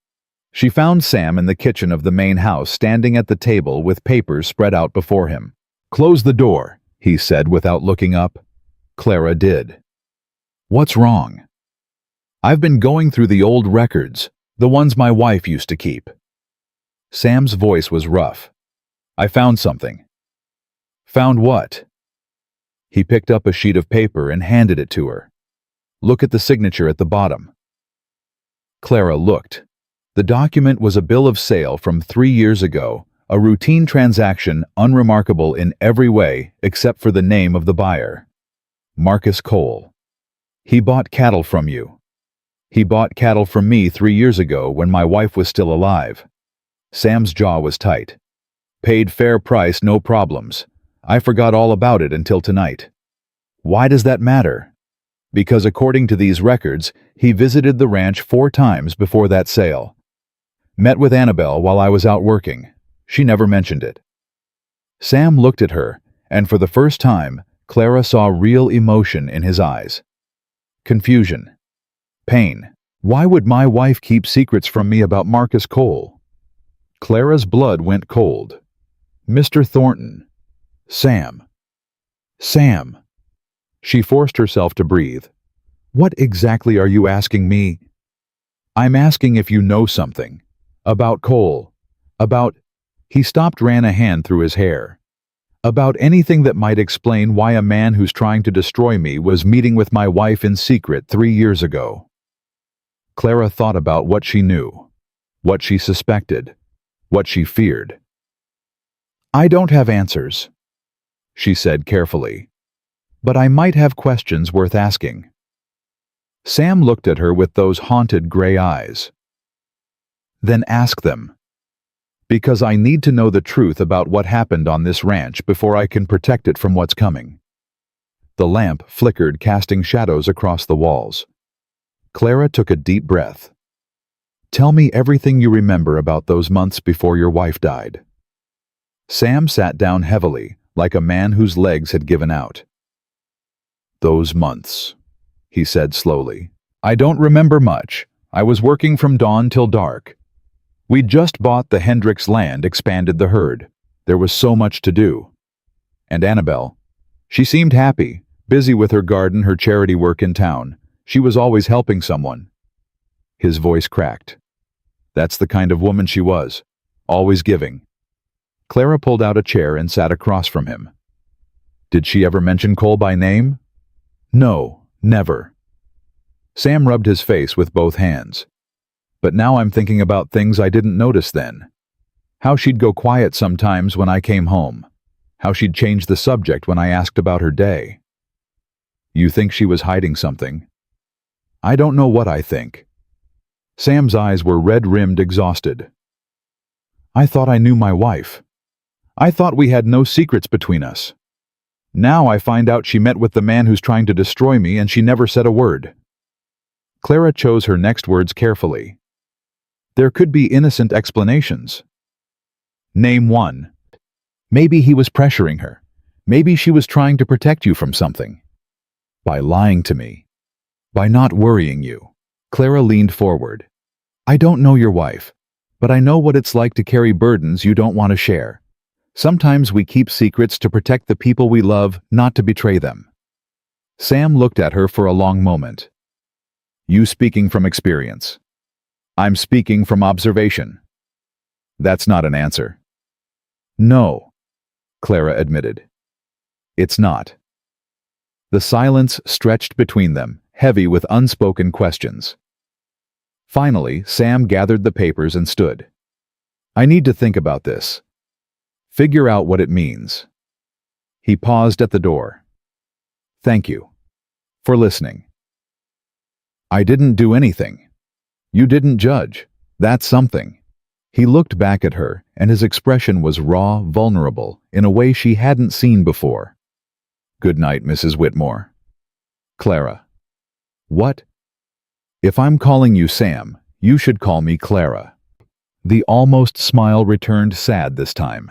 Speaker 1: She found Sam in the kitchen of the main house, standing at the table with papers spread out before him. "Close the door," he said without looking up. Clara did. "What's wrong?" "I've been going through the old records, the ones my wife used to keep." Sam's voice was rough. "I found something." "Found what?" He picked up a sheet of paper and handed it to her. "Look at the signature at the bottom." Clara looked. The document was a bill of sale from 3 years ago, a routine transaction unremarkable in every way except for the name of the buyer. Marcus Cole. "He bought cattle from you." "He bought cattle from me 3 years ago when my wife was still alive." Sam's jaw was tight. "Paid fair price, no problems. I forgot all about it until tonight." "Why does that matter?" "Because according to these records, he visited the ranch 4 times before that sale. Met with Annabelle while I was out working. She never mentioned it." Sam looked at her, and for the first time, Clara saw real emotion in his eyes. Confusion. Pain. "Why would my wife keep secrets from me about Marcus Cole?" Clara's blood went cold. "Mr. Thornton. Sam. Sam." She forced herself to breathe. "What exactly are you asking me?" "I'm asking if you know something. About Cole. About—" He stopped, ran a hand through his hair. "About anything that might explain why a man who's trying to destroy me was meeting with my wife in secret 3 years ago." Clara thought about what she knew, what she suspected, what she feared. "I don't have answers," she said carefully, "but I might have questions worth asking." Sam looked at her with those haunted gray eyes. "Then ask them. Because I need to know the truth about what happened on this ranch before I can protect it from what's coming." The lamp flickered, casting shadows across the walls. Clara took a deep breath. "Tell me everything you remember about those months before your wife died." Sam sat down heavily, like a man whose legs had given out. "Those months," he said slowly. "I don't remember much. I was working from dawn till dark. We'd just bought the Hendricks land, expanded the herd. There was so much to do. And Annabelle. She seemed happy, busy with her garden, her charity work in town. She was always helping someone." His voice cracked. "That's the kind of woman she was. Always giving." Clara pulled out a chair and sat across from him. Did she ever mention Cole by name? No, never. Sam rubbed his face with both hands. But now I'm thinking about things I didn't notice then. How she'd go quiet sometimes when I came home. How she'd change the subject when I asked about her day. You think she was hiding something? I don't know what I think. Sam's eyes were red-rimmed, exhausted. I thought I knew my wife. I thought we had no secrets between us. Now I find out she met with the man who's trying to destroy me and she never said a word. Clara chose her next words carefully. There could be innocent explanations. Name one. Maybe he was pressuring her. Maybe she was trying to protect you from something. By lying to me. By not worrying you. Clara leaned forward. I don't know your wife, but I know what it's like to carry burdens you don't want to share. Sometimes we keep secrets to protect the people we love, not to betray them. Sam looked at her for a long moment. You speaking from experience. I'm speaking from observation. That's not an answer. No, Clara admitted. It's not. The silence stretched between them, heavy with unspoken questions. Finally, Sam gathered the papers and stood. I need to think about this. Figure out what it means. He paused at the door. Thank you. For listening. I didn't do anything. You didn't judge. That's something. He looked back at her, and his expression was raw, vulnerable, in a way she hadn't seen before. Good night, Mrs. Whitmore. Clara. What? If I'm calling you Sam, you should call me Clara. The almost smile returned sad this time.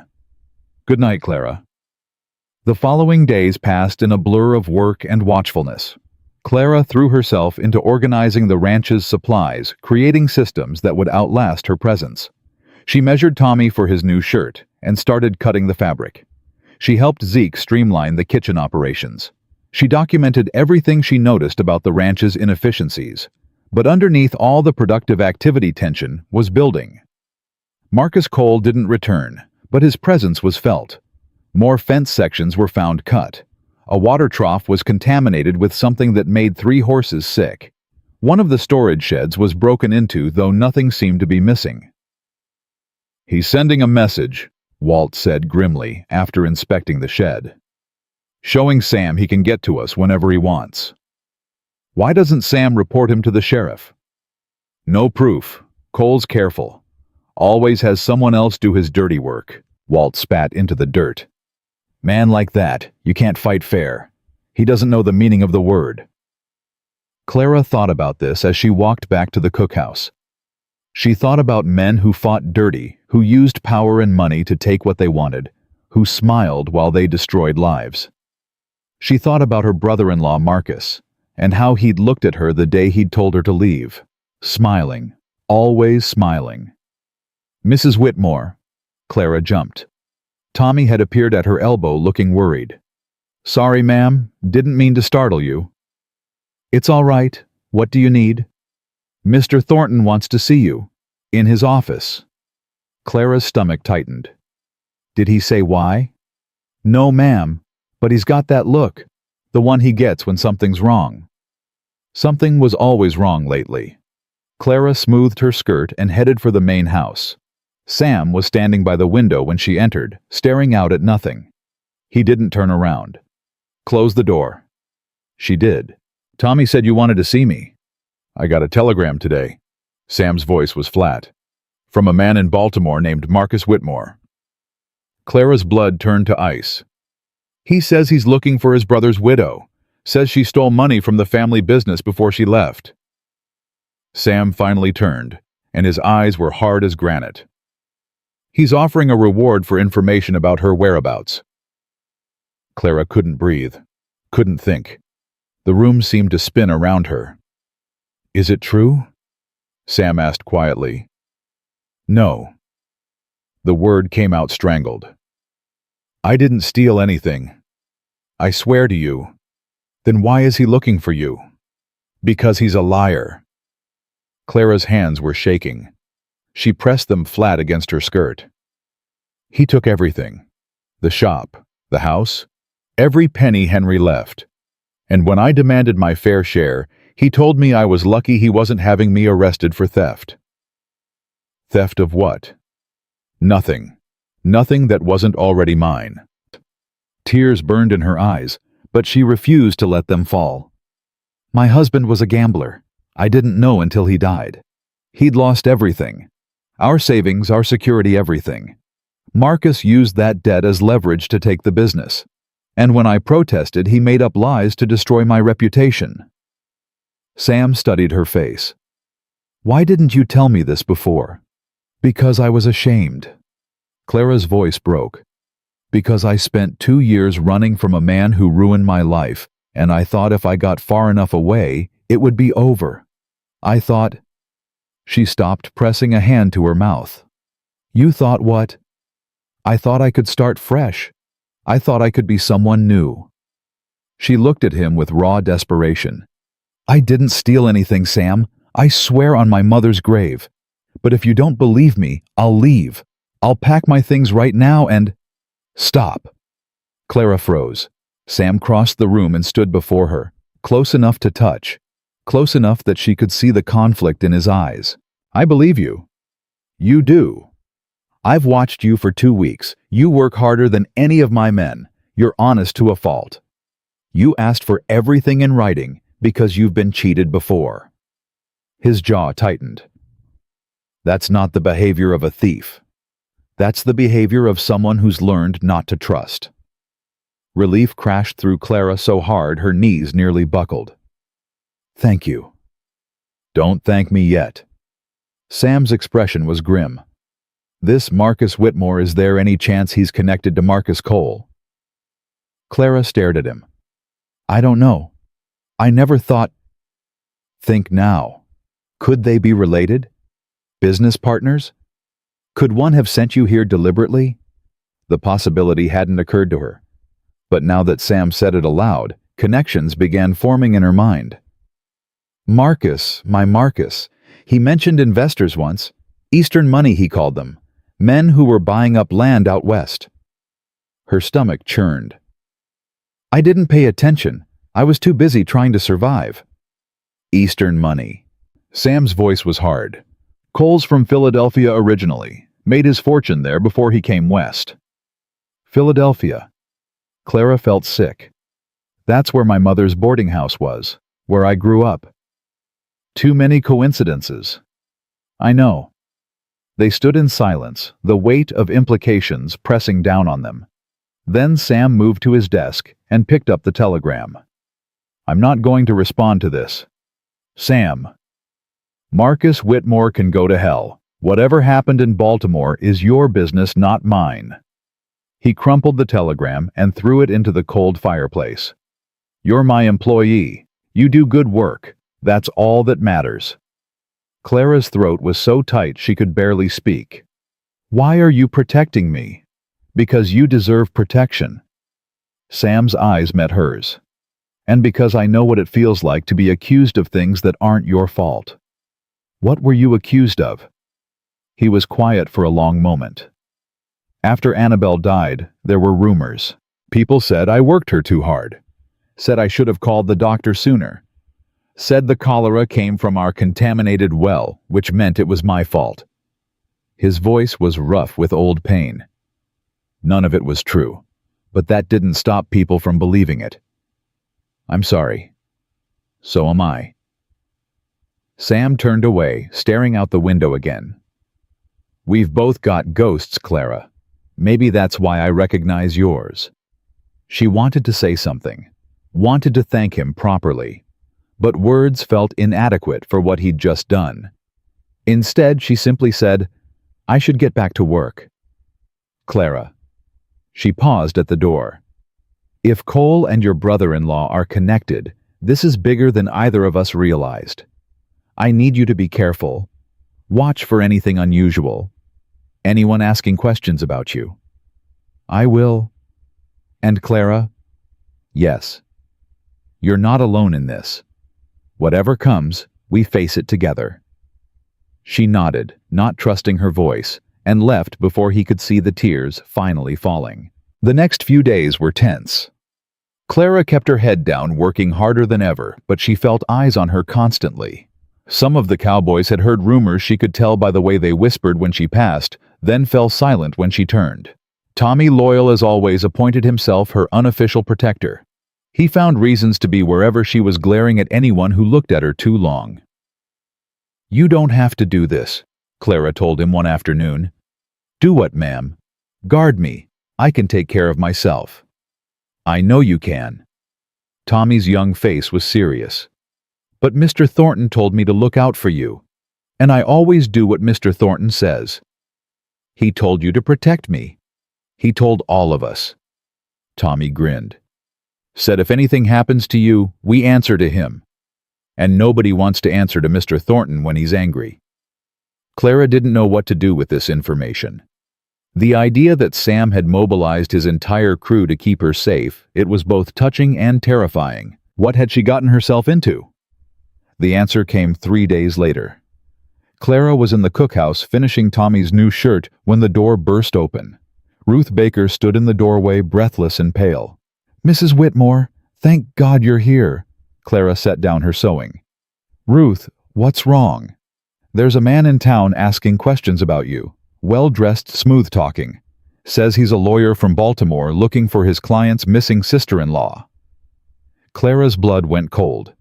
Speaker 1: Good night, Clara. The following days passed in a blur of work and watchfulness. Clara threw herself into organizing the ranch's supplies, creating systems that would outlast her presence. She measured Tommy for his new shirt and started cutting the fabric. She helped Zeke streamline the kitchen operations. She documented everything she noticed about the ranch's inefficiencies. But underneath all the productive activity, tension was building. Marcus Cole didn't return, but his presence was felt. More fence sections were found cut. A water trough was contaminated with something that made 3 horses sick. One of the storage sheds was broken into, though nothing seemed to be missing. He's sending a message, Walt said grimly after inspecting the shed. Showing Sam he can get to us whenever he wants. Why doesn't Sam report him to the sheriff? No proof. Cole's careful. Always has someone else do his dirty work. Walt spat into the dirt. Man like that, you can't fight fair. He doesn't know the meaning of the word. Clara thought about this as she walked back to the cookhouse. She thought about men who fought dirty, who used power and money to take what they wanted, who smiled while they destroyed lives. She thought about her brother-in-law Marcus, and how he'd looked at her the day he'd told her to leave, smiling, always smiling. Mrs. Whitmore. Clara jumped. Tommy had appeared at her elbow looking worried. Sorry, ma'am, didn't mean to startle you. It's all right. What do you need? Mr. Thornton wants to see you. In his office. Clara's stomach tightened. Did he say why? No, ma'am, but he's got that look, the one he gets when something's wrong. Something was always wrong lately. Clara smoothed her skirt and headed for the main house. Sam was standing by the window when she entered, staring out at nothing. He didn't turn around. Close the door. She did. Tommy said you wanted to see me. I got a telegram today. Sam's voice was flat. From a man in Baltimore named Marcus Whitmore. Clara's blood turned to ice. He says he's looking for his brother's widow. Says she stole money from the family business before she left. Sam finally turned, and his eyes were hard as granite. He's offering a reward for information about her whereabouts. Clara couldn't breathe, couldn't think. The room seemed to spin around her. Is it true? Sam asked quietly. No. The word came out strangled. I didn't steal anything. I swear to you. Then why is he looking for you? Because he's a liar. Clara's hands were shaking. She pressed them flat against her skirt. He took everything. The shop, the house, every penny Henry left. And when I demanded my fair share, he told me I was lucky he wasn't having me arrested for theft. Theft of what? Nothing. Nothing that wasn't already mine. Tears burned in her eyes, but she refused to let them fall. My husband was a gambler. I didn't know until he died. He'd lost everything. Our savings, our security, everything. Marcus used that debt as leverage to take the business. And when I protested, he made up lies to destroy my reputation. Sam studied her face. Why didn't you tell me this before? Because I was ashamed. Clara's voice broke. Because I spent 2 years running from a man who ruined my life, and I thought if I got far enough away, it would be over. I thought... She stopped, pressing a hand to her mouth. You thought what? I thought I could start fresh. I thought I could be someone new. She looked at him with raw desperation. I didn't steal anything, Sam. I swear on my mother's grave. But if you don't believe me, I'll leave. I'll pack my things right now and... Stop. Clara froze. Sam crossed the room and stood before her, close enough to touch, close enough that she could see the conflict in his eyes. I believe you. You do. I've watched you for 2 weeks. You work harder than any of my men. You're honest to a fault. You asked for everything in writing because you've been cheated before. His jaw tightened. That's not the behavior of a thief. That's the behavior of someone who's learned not to trust. Relief crashed through Clara so hard her knees nearly buckled. Thank you. Don't thank me yet. Sam's expression was grim. This Marcus Whitmore, is there any chance he's connected to Marcus Cole? Clara stared at him. I don't know. I never thought... Think now. Could they be related? Business partners? Could one have sent you here deliberately? The possibility hadn't occurred to her. But now that Sam said it aloud, connections began forming in her mind. Marcus, my Marcus. He mentioned investors once. Eastern money, he called them. Men who were buying up land out west. Her stomach churned. I didn't pay attention. I was too busy trying to survive. Eastern money. Sam's voice was hard. Cole's from Philadelphia originally. Made his fortune there before he came west. Philadelphia. Clara felt sick. That's where my mother's boarding house was, where I grew up. Too many coincidences. I know. They stood in silence, the weight of implications pressing down on them. Then Sam moved to his desk and picked up the telegram. I'm not going to respond to this. Sam. Marcus Whitmore can go to hell. Whatever happened in Baltimore is your business, not mine. He crumpled the telegram and threw it into the cold fireplace. You're my employee. You do good work. That's all that matters. Clara's throat was so tight she could barely speak. Why are you protecting me? Because you deserve protection. Sam's eyes met hers. And because I know what it feels like to be accused of things that aren't your fault. What were you accused of? He was quiet for a long moment. After Annabelle died, there were rumors. People said I worked her too hard. Said I should have called the doctor sooner. Said the cholera came from our contaminated well, which meant it was my fault. His voice was rough with old pain. None of it was true, but that didn't stop people from believing it. I'm sorry. So am I. Sam turned away, staring out the window again. We've both got ghosts, Clara. Maybe that's why I recognize yours. She wanted to say something, wanted to thank him properly, but words felt inadequate for what he'd just done. Instead, she simply said, I should get back to work. Clara. She paused at the door. If Cole and your brother-in-law are connected, this is bigger than either of us realized. I need you to be careful. Watch for anything unusual. Anyone asking questions about you. I will. And Clara? Yes. You're not alone in this. Whatever comes, we face it together. She nodded, not trusting her voice, and left before he could see the tears finally falling. The next few days were tense. Clara kept her head down, working harder than ever, but she felt eyes on her constantly. Some of the cowboys had heard rumors she could tell by the way they whispered when she passed, then fell silent when she turned. Tommy, loyal as always, appointed himself her unofficial protector. He found reasons to be wherever she was, glaring at anyone who looked at her too long. "You don't have to do this," Clara told him one afternoon. "Do what, ma'am? Guard me. I can take care of myself." "I know you can." Tommy's young face was serious. "But Mr. Thornton told me to look out for you. And I always do what Mr. Thornton says." "He told you to protect me. He told all of us." Tommy grinned. "Said if anything happens to you, we answer to him. And nobody wants to answer to Mr. Thornton when he's angry." Clara didn't know what to do with this information. The idea that Sam had mobilized his entire crew to keep her safe, it was both touching and terrifying. What had she gotten herself into? The answer came 3 days later. Clara was in the cookhouse finishing Tommy's new shirt when the door burst open. Ruth Baker stood in the doorway, breathless and pale. "Mrs. Whitmore, thank God you're here." Clara set down her sewing. "Ruth, what's wrong?" "There's a man in town asking questions about you. Well-dressed, smooth-talking. Says he's a lawyer from Baltimore looking for his client's missing sister-in-law." Clara's blood went cold.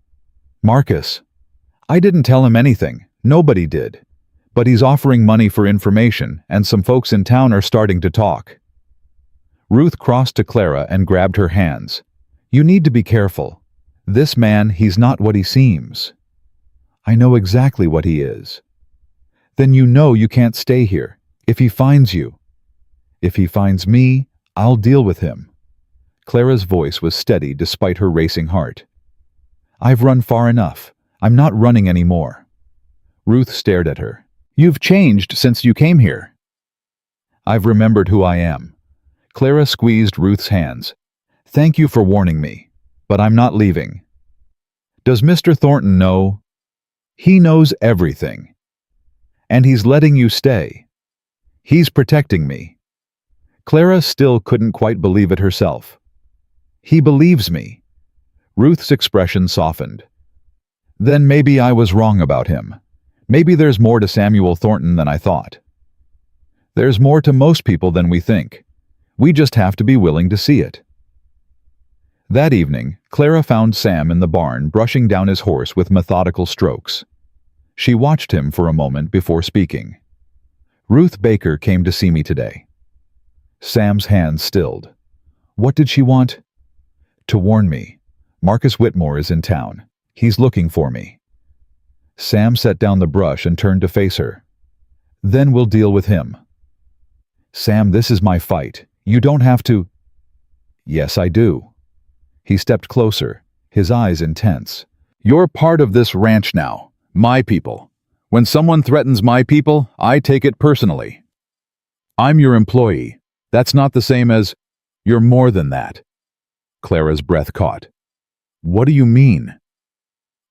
Speaker 1: "Marcus. I didn't tell him anything. Nobody did. But he's offering money for information, and some folks in town are starting to talk." Ruth crossed to Clara and grabbed her hands. "You need to be careful. This man, he's not what he seems." "I know exactly what he is." "Then you know you can't stay here. If he finds you." "If he finds me, I'll deal with him." Clara's voice was steady despite her racing heart. "I've run far enough. I'm not running anymore." Ruth stared at her. "You've changed since you came here." "I've remembered who I am." Clara squeezed Ruth's hands. "Thank you for warning me, but I'm not leaving." "Does Mr. Thornton know?" "He knows everything. And he's letting you stay. He's protecting me." Clara still couldn't quite believe it herself. "He believes me." Ruth's expression softened. "Then maybe I was wrong about him. Maybe there's more to Samuel Thornton than I thought. There's more to most people than we think. We just have to be willing to see it." That evening, Clara found Sam in the barn brushing down his horse with methodical strokes. She watched him for a moment before speaking. "Ruth Baker came to see me today." Sam's hands stilled. "What did she want?" "To warn me. Marcus Whitmore is in town. He's looking for me." Sam set down the brush and turned to face her. "Then we'll deal with him." "Sam, this is my fight. You don't have to." "Yes, I do." He stepped closer, his eyes intense. "You're part of this ranch now. My people. When someone threatens my people, I take it personally. I'm your employee. That's not the same as, you're more than that." Clara's breath caught. "What do you mean?"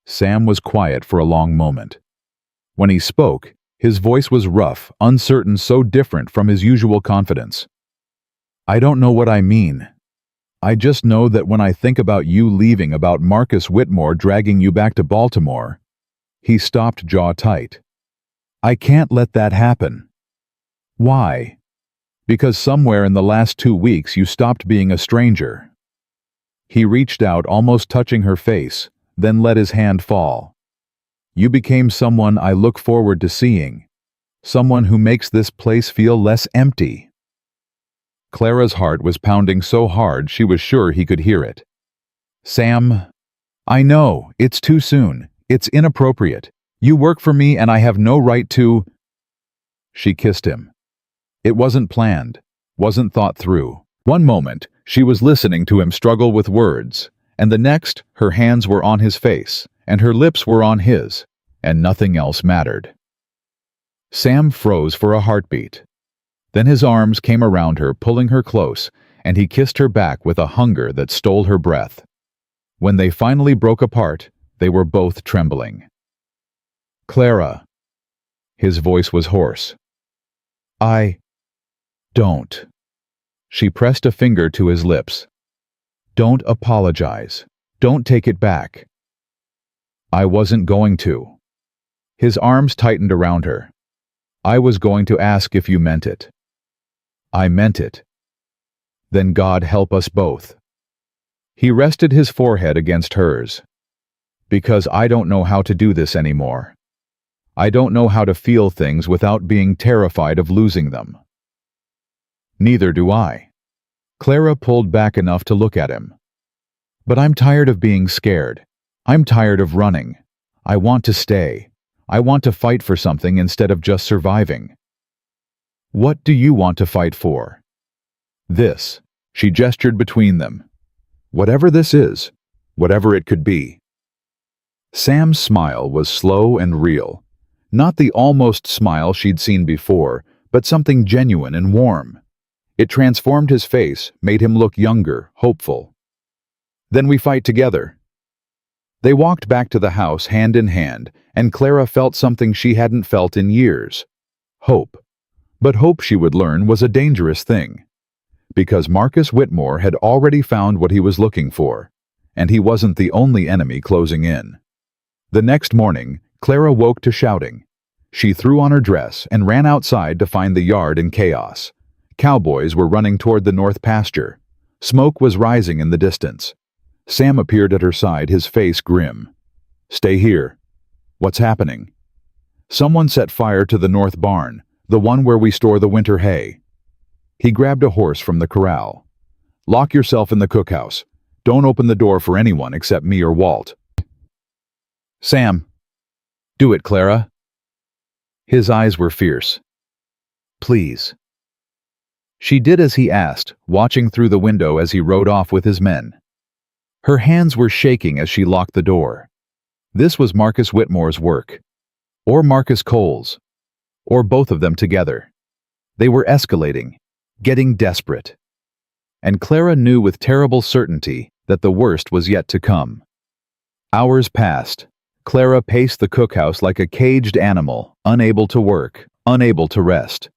Speaker 1: Sam was quiet for a long moment. When he spoke, his voice was rough, uncertain, so different from his usual confidence. "I don't know what I mean. I just know that when I think about you leaving, about Marcus Whitmore dragging you back to Baltimore." He stopped, jaw tight. "I can't let that happen." "Why?" "Because somewhere in the last 2 weeks you stopped being a stranger." He reached out, almost touching her face, then let his hand fall. "You became someone I look forward to seeing. Someone who makes this place feel less empty." Clara's heart was pounding so hard she was sure he could hear it. "Sam, I know, it's too soon. It's inappropriate. You work for me and I have no right to—" She kissed him. It wasn't planned, wasn't thought through. One moment, she was listening to him struggle with words, and the next, her hands were on his face, and her lips were on his, and nothing else mattered. Sam froze for a heartbeat. Then his arms came around her, pulling her close, and he kissed her back with a hunger that stole her breath. When they finally broke apart, they were both trembling. "Clara." His voice was hoarse. I don't. She pressed a finger to his lips. Don't apologize. Don't take it back. I wasn't going to. His arms tightened around her. I was going to ask if you meant it. I meant it. Then God help us both. He rested his forehead against hers. Because I don't know how to do this anymore. I don't know how to feel things without being terrified of losing them. Neither do I. Clara pulled back enough to look at him. But I'm tired of being scared. I'm tired of running. I want to stay. I want to fight for something instead of just surviving. What do you want to fight for? This. She gestured between them. Whatever this is, whatever it could be. Sam's smile was slow and real. Not the almost smile she'd seen before, but something genuine and warm. It transformed his face, made him look younger, hopeful. Then we fight together. They walked back to the house hand in hand, and Clara felt something she hadn't felt in years. Hope. But hope, she would learn, was a dangerous thing. Because Marcus Whitmore had already found what he was looking for, and he wasn't the only enemy closing in. The next morning, Clara woke to shouting. She threw on her dress and ran outside to find the yard in chaos. Cowboys were running toward the north pasture. Smoke was rising in the distance. Sam appeared at her side, his face grim. Stay here. What's happening? Someone set fire to the north barn, the one where we store the winter hay. He grabbed a horse from the corral. Lock yourself in the cookhouse. Don't open the door for anyone except me or Walt. Sam. Do it, Clara. His eyes were fierce. Please. She did as he asked, watching through the window as he rode off with his men. Her hands were shaking as she locked the door. This was Marcus Whitmore's work. Or Marcus Cole's. Or both of them together. They were escalating, getting desperate. And Clara knew with terrible certainty that the worst was yet to come. Hours passed. Clara paced the cookhouse like a caged animal, unable to work, unable to rest.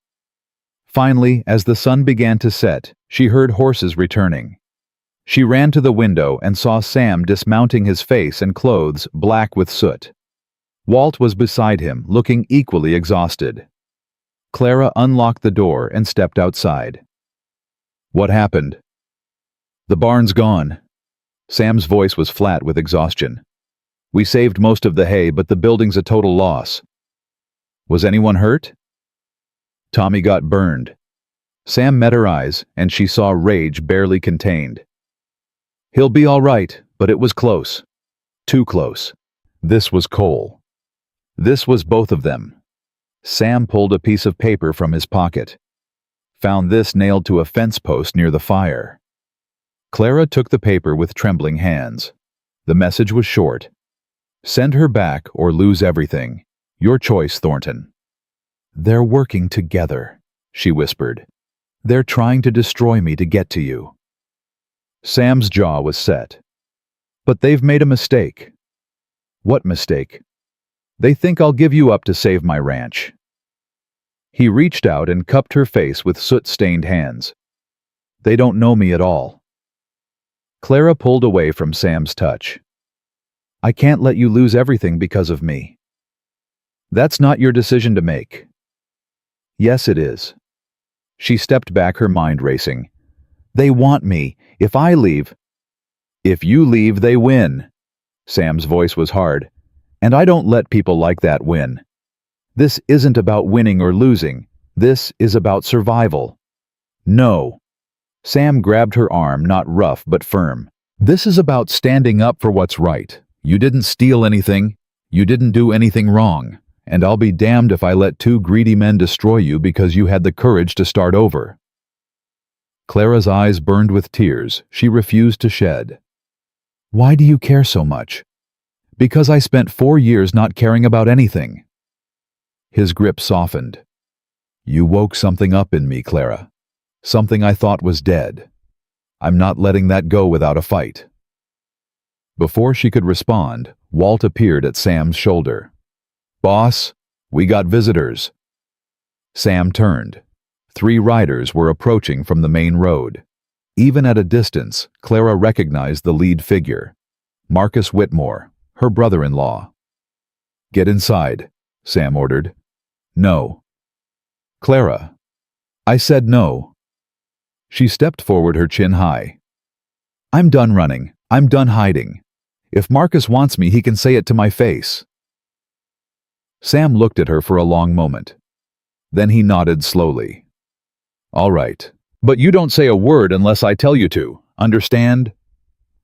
Speaker 1: Finally, as the sun began to set, she heard horses returning. She ran to the window and saw Sam dismounting, his face and clothes black with soot. Walt was beside him, looking equally exhausted. Clara unlocked the door and stepped outside. What happened? The barn's gone. Sam's voice was flat with exhaustion. We saved most of the hay, but the building's a total loss. Was anyone hurt? Tommy got burned. Sam met her eyes, and she saw rage barely contained. He'll be all right, but it was close. Too close. This was Cole. This was both of them. Sam pulled a piece of paper from his pocket. Found this nailed to a fence post near the fire. Clara took the paper with trembling hands. The message was short. Send her back or lose everything. Your choice, Thornton. They're working together, she whispered. They're trying to destroy me to get to you. Sam's jaw was set. But they've made a mistake. What mistake? They think I'll give you up to save my ranch. He reached out and cupped her face with soot-stained hands. They don't know me at all. Clara pulled away from Sam's touch. I can't let you lose everything because of me. That's not your decision to make. Yes, it is. She stepped back, her mind racing. They want me. If I leave... If you leave, they win. Sam's voice was hard. And I don't let people like that win. This isn't about winning or losing. This is about survival. No. Sam grabbed her arm, not rough but firm. This is about standing up for what's right. You didn't steal anything. You didn't do anything wrong. And I'll be damned if I let two greedy men destroy you because you had the courage to start over. Clara's eyes burned with tears. She refused to shed. Why do you care so much? Because I spent 4 years not caring about anything. His grip softened. You woke something up in me, Clara. Something I thought was dead. I'm not letting that go without a fight. Before she could respond, Walt appeared at Sam's shoulder. Boss, we got visitors. Sam turned. 3 riders were approaching from the main road. Even at a distance, Clara recognized the lead figure, Marcus Whitmore, her brother-in-law. "Get inside," Sam ordered. "No." "Clara." "I said no." She stepped forward, her chin high. "I'm done running. I'm done hiding. If Marcus wants me, he can say it to my face." Sam looked at her for a long moment. Then he nodded slowly. "All right. But you don't say a word unless I tell you to. Understand?"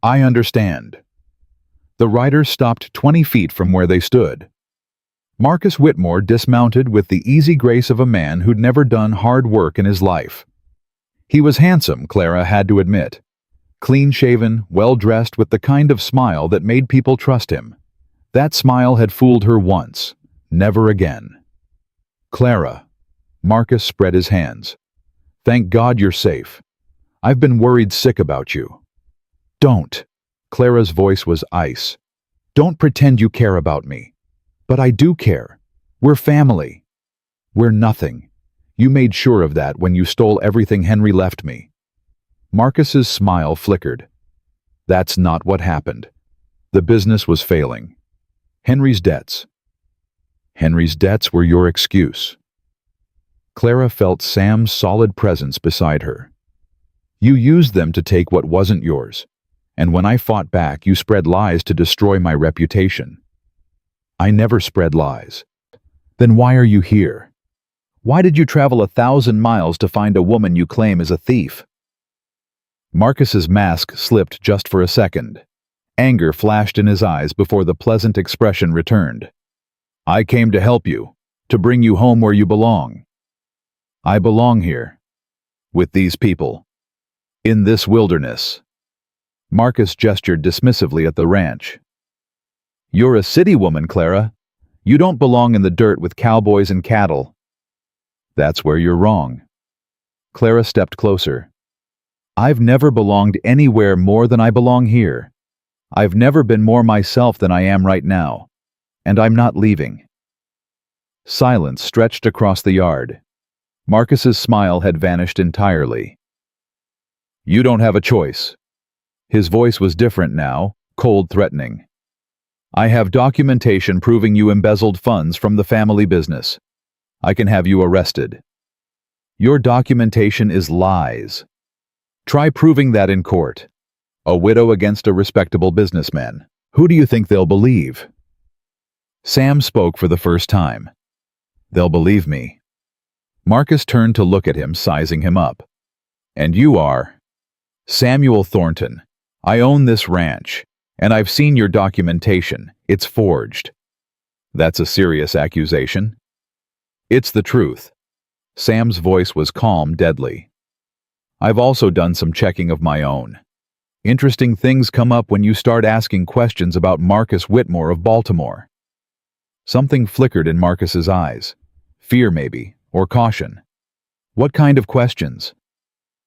Speaker 1: "I understand." The riders stopped 20 feet from where they stood. Marcus Whitmore dismounted with the easy grace of a man who'd never done hard work in his life. He was handsome, Clara had to admit. Clean-shaven, well-dressed, with the kind of smile that made people trust him. That smile had fooled her once. Never again. "Clara." Marcus spread his hands. "Thank God you're safe. I've been worried sick about you." "Don't." Clara's voice was ice. "Don't pretend you care about me. But I do care. We're family." "We're nothing. You made sure of that when you stole everything Henry left me." Marcus's smile flickered. "That's not what happened. The business was failing. Henry's debts." "Henry's debts were your excuse." Clara felt Sam's solid presence beside her. "You used them to take what wasn't yours. And when I fought back, you spread lies to destroy my reputation." "I never spread lies." "Then why are you here? Why did you travel 1,000 miles to find a woman you claim is a thief?" Marcus's mask slipped just for a second. Anger flashed in his eyes before the pleasant expression returned. "I came to help you, to bring you home where you belong." "I belong here. With these people. In this wilderness." Marcus gestured dismissively at the ranch. "You're a city woman, Clara. You don't belong in the dirt with cowboys and cattle." "That's where you're wrong." Clara stepped closer. "I've never belonged anywhere more than I belong here. I've never been more myself than I am right now. And I'm not leaving." Silence stretched across the yard. Marcus's smile had vanished entirely. "You don't have a choice." His voice was different now, cold, threatening. "I have documentation proving you embezzled funds from the family business. I can have you arrested." "Your documentation is lies. Try proving that in court. A widow against a respectable businessman. Who do you think they'll believe?" Sam spoke for the first time. "They'll believe me." Marcus turned to look at him, sizing him up. "And you are?" "Samuel Thornton. I own this ranch, and I've seen your documentation. It's forged." "That's a serious accusation." "It's the truth." Sam's voice was calm, deadly. "I've also done some checking of my own. Interesting things come up when you start asking questions about Marcus Whitmore of Baltimore." Something flickered in Marcus's eyes. Fear, maybe, or caution. "What kind of questions?"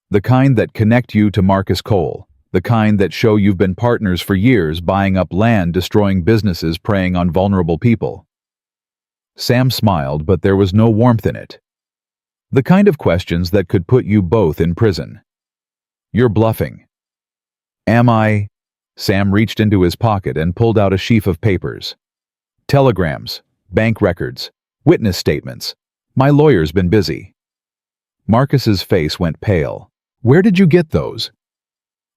Speaker 1: "The kind that connect you to Marcus Cole. The kind that show you've been partners for years, buying up land, destroying businesses, preying on vulnerable people." Sam smiled, but there was no warmth in it. "The kind of questions that could put you both in prison." "You're bluffing." "Am I?" Sam reached into his pocket and pulled out a sheaf of papers. "Telegrams, bank records, witness statements. My lawyer's been busy." Marcus's face went pale. "Where did you get those?"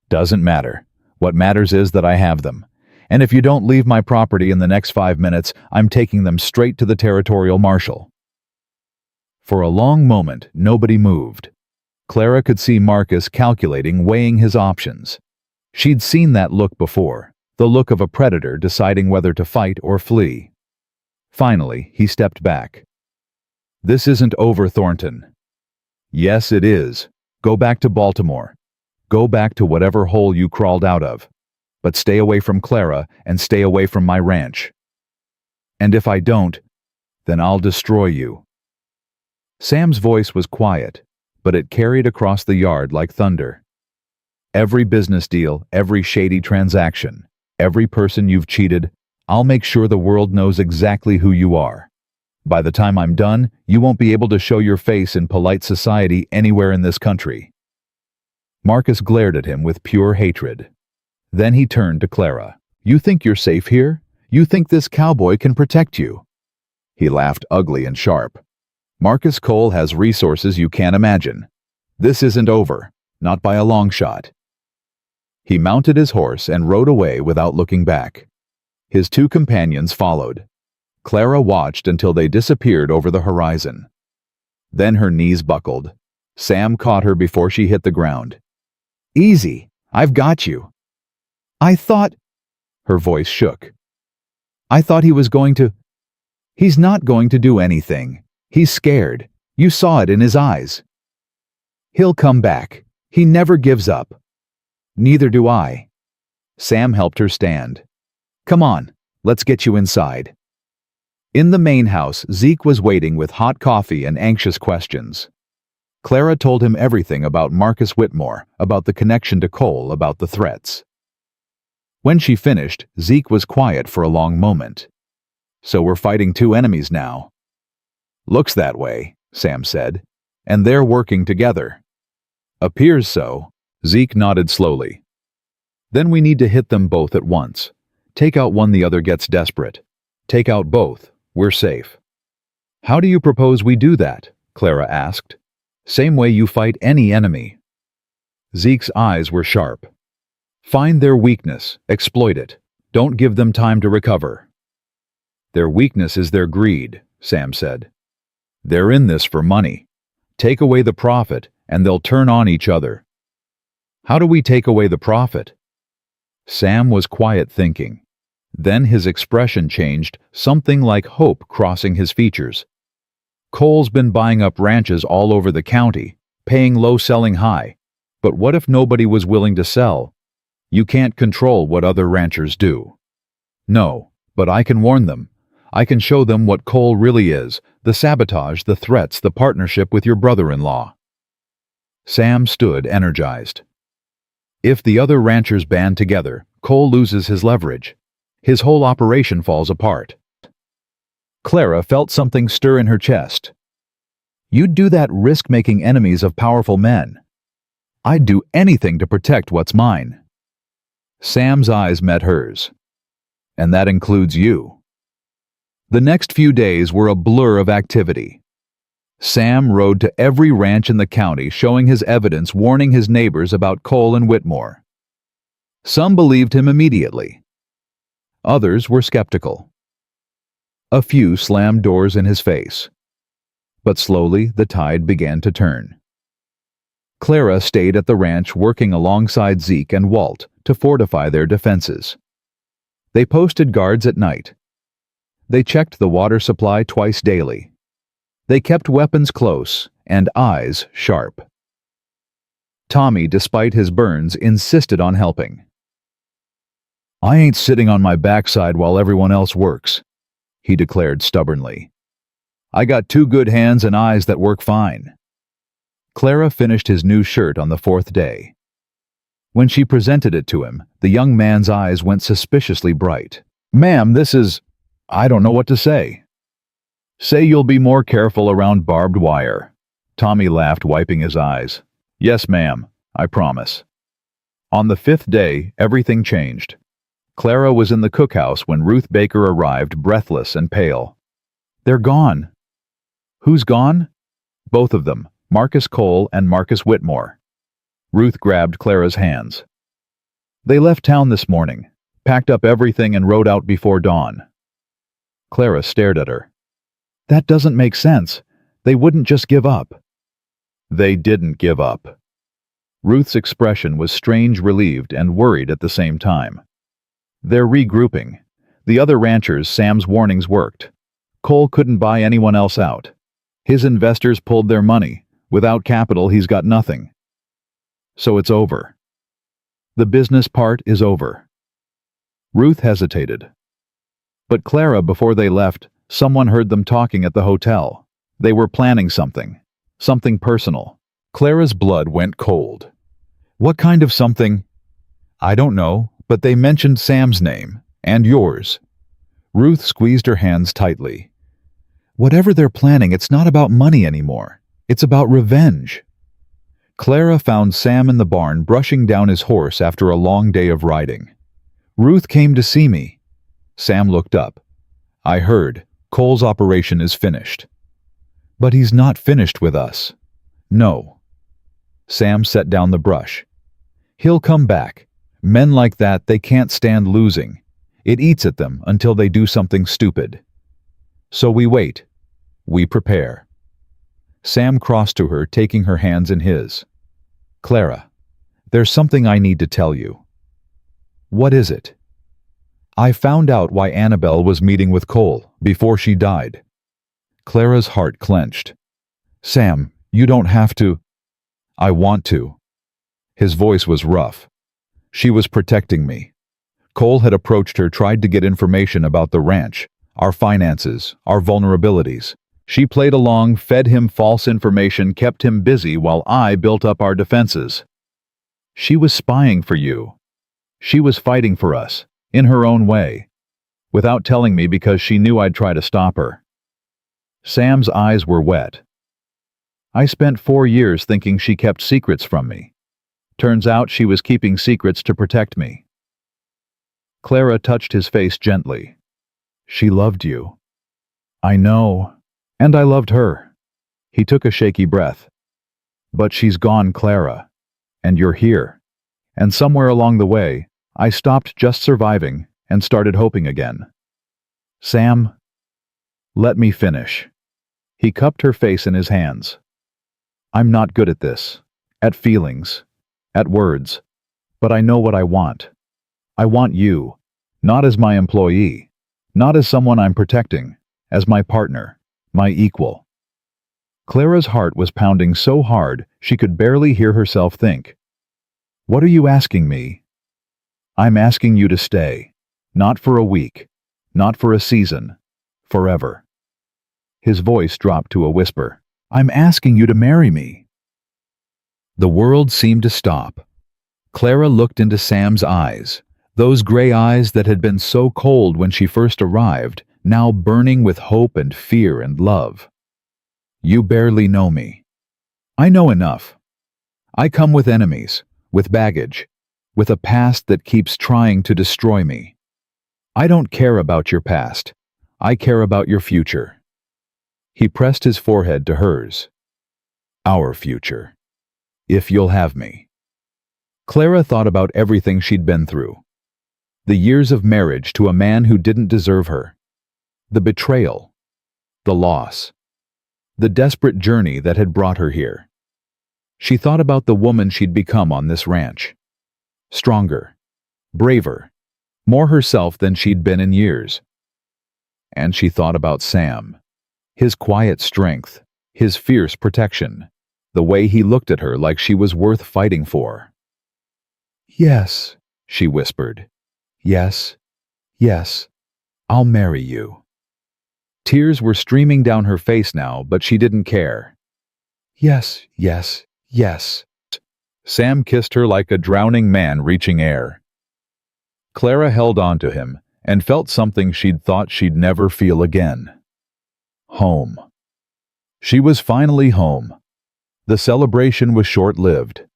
Speaker 1: "Doesn't matter. What matters is that I have them. And if you don't leave my property in the next 5 minutes, I'm taking them straight to the territorial marshal." For a long moment, nobody moved. Clara could see Marcus calculating, weighing his options. She'd seen that look before, the look of a predator deciding whether to fight or flee. Finally, he stepped back. "This isn't over, Thornton." "Yes, it is. Go back to Baltimore. Go back to whatever hole you crawled out of. But stay away from Clara and stay away from my ranch. And if I don't, then I'll destroy you." Sam's voice was quiet, but it carried across the yard like thunder. "Every business deal, every shady transaction, every person you've cheated, I'll make sure the world knows exactly who you are. By the time I'm done, you won't be able to show your face in polite society anywhere in this country." Marcus glared at him with pure hatred. Then he turned to Clara. "You think you're safe here? You think this cowboy can protect you?" He laughed ugly and sharp. "Marcus Cole has resources you can't imagine. This isn't over, not by a long shot." He mounted his horse and rode away without looking back. His two companions followed. Clara watched until they disappeared over the horizon. Then her knees buckled. Sam caught her before she hit the ground. "Easy, I've got you." "I thought—" Her voice shook. "I thought he was going to—" "He's not going to do anything. He's scared. You saw it in his eyes." "He'll come back. He never gives up." "Neither do I." Sam helped her stand. "Come on, let's get you inside." In the main house, Zeke was waiting with hot coffee and anxious questions. Clara told him everything about Marcus Whitmore, about the connection to Cole, about the threats. When she finished, Zeke was quiet for a long moment. "So we're fighting two enemies now." "Looks that way," Sam said. "And they're working together." "Appears so." Zeke nodded slowly. "Then we need to hit them both at once. Take out one, the other gets desperate. Take out both. We're safe." "How do you propose we do that?" Clara asked. "Same way you fight any enemy." Zeke's eyes were sharp. "Find their weakness, exploit it. Don't give them time to recover." "Their weakness is their greed," Sam said. "They're in this for money. Take away the profit, and they'll turn on each other." "How do we take away the profit?" Sam was quiet, thinking. Then his expression changed, something like hope crossing his features. "Cole's been buying up ranches all over the county, paying low, selling high. But what if nobody was willing to sell? You can't control what other ranchers do." "No, but I can warn them. I can show them what Cole really is, the sabotage, the threats, the partnership with your brother-in-law." Sam stood energized. If the other ranchers band together, Cole loses his leverage. His whole operation falls apart. Clara felt something stir in her chest. "You'd do that risk-making enemies of powerful men." "I'd do anything to protect what's mine." Sam's eyes met hers. "And that includes you." The next few days were a blur of activity. Sam rode to every ranch in the county, showing his evidence, warning his neighbors about Cole and Whitmore. Some believed him immediately. Others were skeptical. A few slammed doors in his face. But slowly the tide began to turn. Clara stayed at the ranch, working alongside Zeke and Walt to fortify their defenses. They posted guards at night. They checked the water supply twice daily. They kept weapons close and eyes sharp. Tommy, despite his burns, insisted on helping. "I ain't sitting on my backside while everyone else works," he declared stubbornly. "I got two good hands and eyes that work fine." Clara finished his new shirt on the fourth day. When she presented it to him, the young man's eyes went suspiciously bright. "Ma'am, this is— I don't know what to say." "Say you'll be more careful around barbed wire." Tommy laughed, wiping his eyes. "Yes, ma'am, I promise." On the fifth day, everything changed. Clara was in the cookhouse when Ruth Baker arrived, breathless and pale. "They're gone." "Who's gone?" "Both of them, Marcus Cole and Marcus Whitmore." Ruth grabbed Clara's hands. "They left town this morning, packed up everything and rode out before dawn." Clara stared at her. "That doesn't make sense. They wouldn't just give up." "They didn't give up." Ruth's expression was strange, relieved and worried at the same time. "They're regrouping. The other ranchers, Sam's warnings worked. Cole couldn't buy anyone else out. His investors pulled their money. Without capital, he's got nothing. So it's over. The business part is over." Ruth hesitated. "But Clara, before they left, someone heard them talking at the hotel. They were planning something personal." Clara's blood went cold. "What kind of something?" "I don't know, but they mentioned Sam's name, and yours." Ruth squeezed her hands tightly. Whatever they're planning, it's not about money anymore. It's about revenge. Clara found Sam in the barn brushing down his horse after a long day of riding. Ruth came to see me. Sam looked up. I heard, Cole's operation is finished. But he's not finished with us. No. Sam set down the brush. He'll come back. Men like that, they can't stand losing. It eats at them until they do something stupid. So we wait. We prepare. Sam crossed to her, taking her hands in his. Clara, there's something I need to tell you. What is it? I found out why Annabelle was meeting with Cole before she died. Clara's heart clenched. Sam, you don't have to. I want to. His voice was rough. She was protecting me. Cole had approached her, tried to get information about the ranch, our finances, our vulnerabilities. She played along, fed him false information, kept him busy while I built up our defenses. She was spying for you. She was fighting for us, in her own way, without telling me because she knew I'd try to stop her. Sam's eyes were wet. I spent 4 years thinking she kept secrets from me. Turns out she was keeping secrets to protect me. Clara touched his face gently. She loved you. I know, and I loved her. He took a shaky breath. But she's gone, Clara, and you're here. And somewhere along the way, I stopped just surviving and started hoping again. Sam, let me finish. He cupped her face in his hands. I'm not good at this, at feelings, at words, but I know what I want. I want you, not as my employee, not as someone I'm protecting, as my partner, my equal. Clara's heart was pounding so hard she could barely hear herself think. What are you asking me? I'm asking you to stay, not for a week, not for a season, forever. His voice dropped to a whisper. I'm asking you to marry me. The world seemed to stop. Clara looked into Sam's eyes, those gray eyes that had been so cold when she first arrived, now burning with hope and fear and love. You barely know me. I know enough. I come with enemies, with baggage, with a past that keeps trying to destroy me. I don't care about your past. I care about your future. He pressed his forehead to hers. Our future. If you'll have me. Clara thought about everything she'd been through. The years of marriage to a man who didn't deserve her. The betrayal. The loss. The desperate journey that had brought her here. She thought about the woman she'd become on this ranch. Stronger. Braver. More herself than she'd been in years. And she thought about Sam. His quiet strength, his fierce protection, the way he looked at her like she was worth fighting for. Yes, she whispered. Yes, yes, I'll marry you. Tears were streaming down her face now, but she didn't care. Yes, yes, yes. Sam kissed her like a drowning man reaching air. Clara held on to him and felt something she'd thought she'd never feel again. Home. She was finally home. The celebration was short-lived.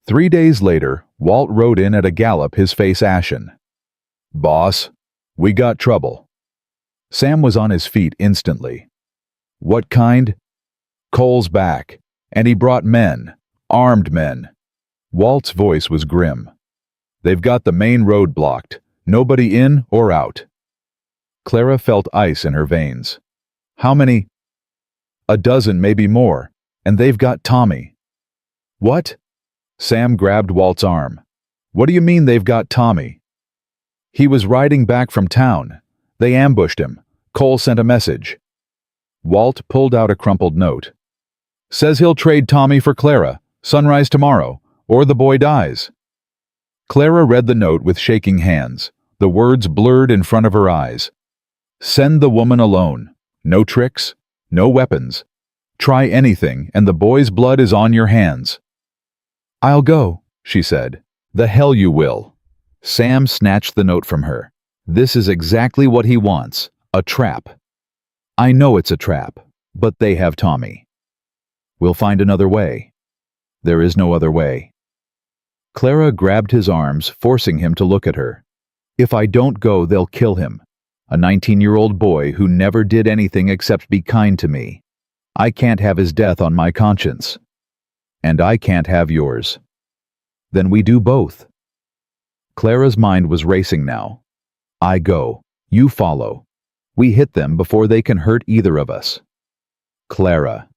Speaker 1: 3 days later, Walt rode in at a gallop, his face ashen. Boss, we got trouble. Sam was on his feet instantly. What kind? Cole's back, and he brought men, armed men. Walt's voice was grim. They've got the main road blocked, nobody in or out. Clara felt ice in her veins. How many? 12, maybe more, and they've got Tommy. What? Sam grabbed Walt's arm. What do you mean they've got Tommy? He was riding back from town. They ambushed him. Cole sent a message. Walt pulled out a crumpled note. Says he'll trade Tommy for Clara, sunrise tomorrow, or the boy dies. Clara read the note with shaking hands, the words blurred in front of her eyes. Send the woman alone. No tricks, no weapons. Try anything, and the boy's blood is on your hands. I'll go, she said. The hell you will. Sam snatched the note from her. This is exactly what he wants, a trap. I know it's a trap, but they have Tommy. We'll find another way. There is no other way. Clara grabbed his arms, forcing him to look at her. If I don't go, they'll kill him. A 19-year-old boy who never did anything except be kind to me. I can't have his death on my conscience. And I can't have yours. Then we do both. Clara's mind was racing now. I go. You follow. We hit them before they can hurt either of us. Clara.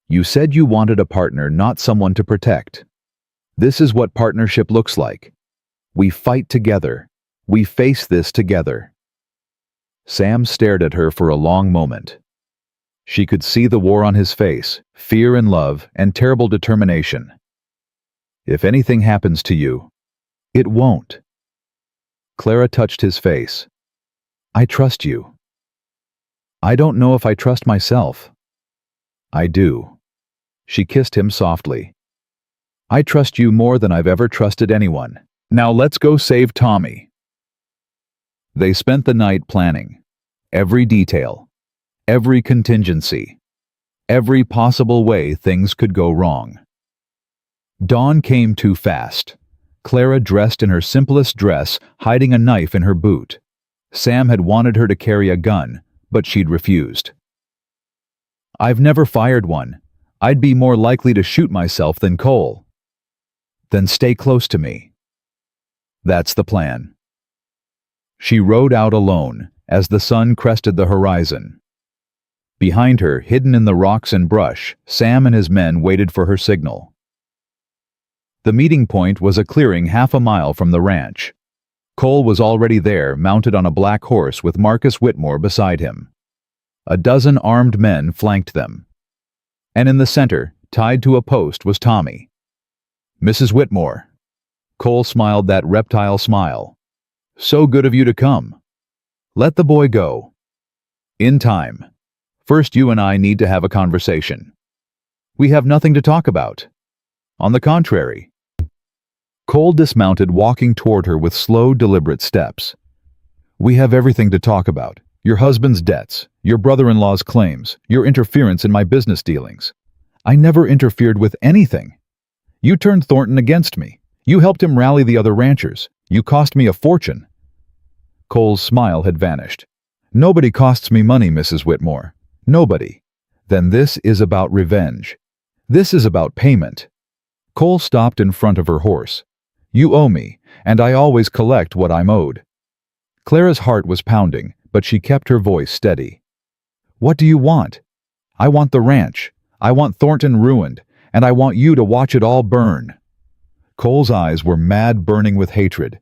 Speaker 1: You said you wanted a partner, not someone to protect. This is what partnership looks like. We fight together. We face this together. Sam stared at her for a long moment. She could see the war on his face, fear and love, and terrible determination. If anything happens to you, it won't. Clara touched his face. I trust you. I don't know if I trust myself. I do. She kissed him softly. I trust you more than I've ever trusted anyone. Now let's go save Tommy. They spent the night planning. Every detail. Every contingency. Every possible way things could go wrong. Dawn came too fast. Clara dressed in her simplest dress, hiding a knife in her boot. Sam had wanted her to carry a gun, but she'd refused. I've never fired one. I'd be more likely to shoot myself than Cole. Then stay close to me. That's the plan. She rode out alone as the sun crested the horizon. Behind her, hidden in the rocks and brush, Sam and his men waited for her signal. The meeting point was a clearing half a mile from the ranch. Cole was already there, mounted on a black horse with Marcus Whitmore beside him. A dozen armed men flanked them. And in the center, tied to a post, was Tommy. Mrs. Whitmore. Cole smiled that reptile smile. So good of you to come. Let the boy go. In time. First, you and I need to have a conversation. We have nothing to talk about. On the contrary. Cole dismounted, walking toward her with slow, deliberate steps. We have everything to talk about. Your husband's debts, your brother-in-law's claims, your interference in my business dealings. I never interfered with anything. You turned Thornton against me. You helped him rally the other ranchers. You cost me a fortune. Cole's smile had vanished. Nobody costs me money, Mrs. Whitmore. Nobody. Then this is about revenge. This is about payment. Cole stopped in front of her horse. You owe me, and I always collect what I'm owed. Clara's heart was pounding, but she kept her voice steady. What do you want? I want the ranch. I want Thornton ruined, and I want you to watch it all burn. Cole's eyes were mad, burning with hatred.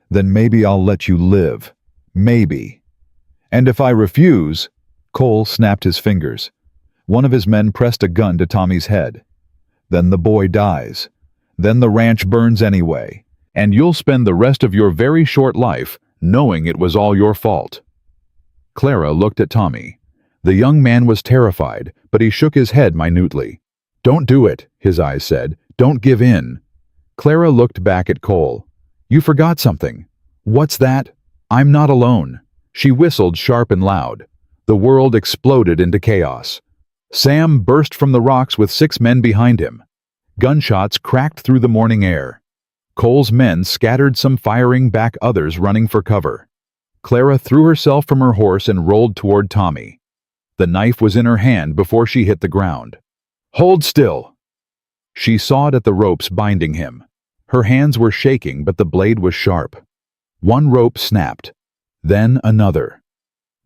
Speaker 1: Then maybe I'll let you live. Maybe. And if I refuse... Cole snapped his fingers. One of his men pressed a gun to Tommy's head. Then the boy dies. Then the ranch burns anyway. And you'll spend the rest of your very short life knowing it was all your fault. Clara looked at Tommy. The young man was terrified, but he shook his head minutely. Don't do it, his eyes said. Don't give in. Clara looked back at Cole. You forgot something. What's that? I'm not alone. She whistled sharp and loud. The world exploded into chaos. Sam burst from the rocks with 6 men behind him. Gunshots cracked through the morning air. Cole's men scattered, some firing back, others running for cover. Clara threw herself from her horse and rolled toward Tommy. The knife was in her hand before she hit the ground. Hold still! She sawed at the ropes binding him. Her hands were shaking, but the blade was sharp. One rope snapped. Then another.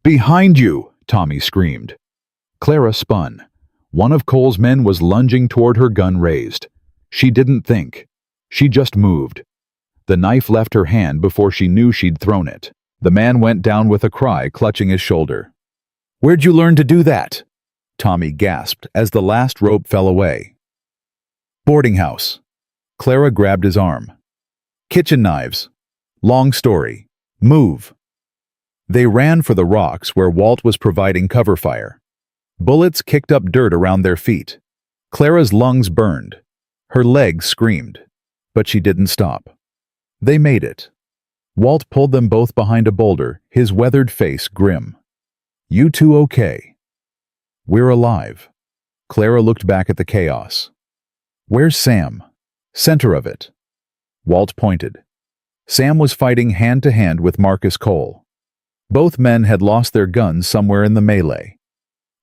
Speaker 1: Behind you! Tommy screamed. Clara spun. One of Cole's men was lunging toward her, gun raised. She didn't think. She just moved. The knife left her hand before she knew she'd thrown it. The man went down with a cry, clutching his shoulder. Where'd you learn to do that? Tommy gasped as the last rope fell away. Boarding house. Clara grabbed his arm. Kitchen knives. Long story. Move. They ran for the rocks where Walt was providing cover fire. Bullets kicked up dirt around their feet. Clara's lungs burned. Her legs screamed. But she didn't stop. They made it. Walt pulled them both behind a boulder, his weathered face grim. You two okay? We're alive. Clara looked back at the chaos. Where's Sam? Center of it. Walt pointed. Sam was fighting hand-to-hand with Marcus Cole. Both men had lost their guns somewhere in the melee.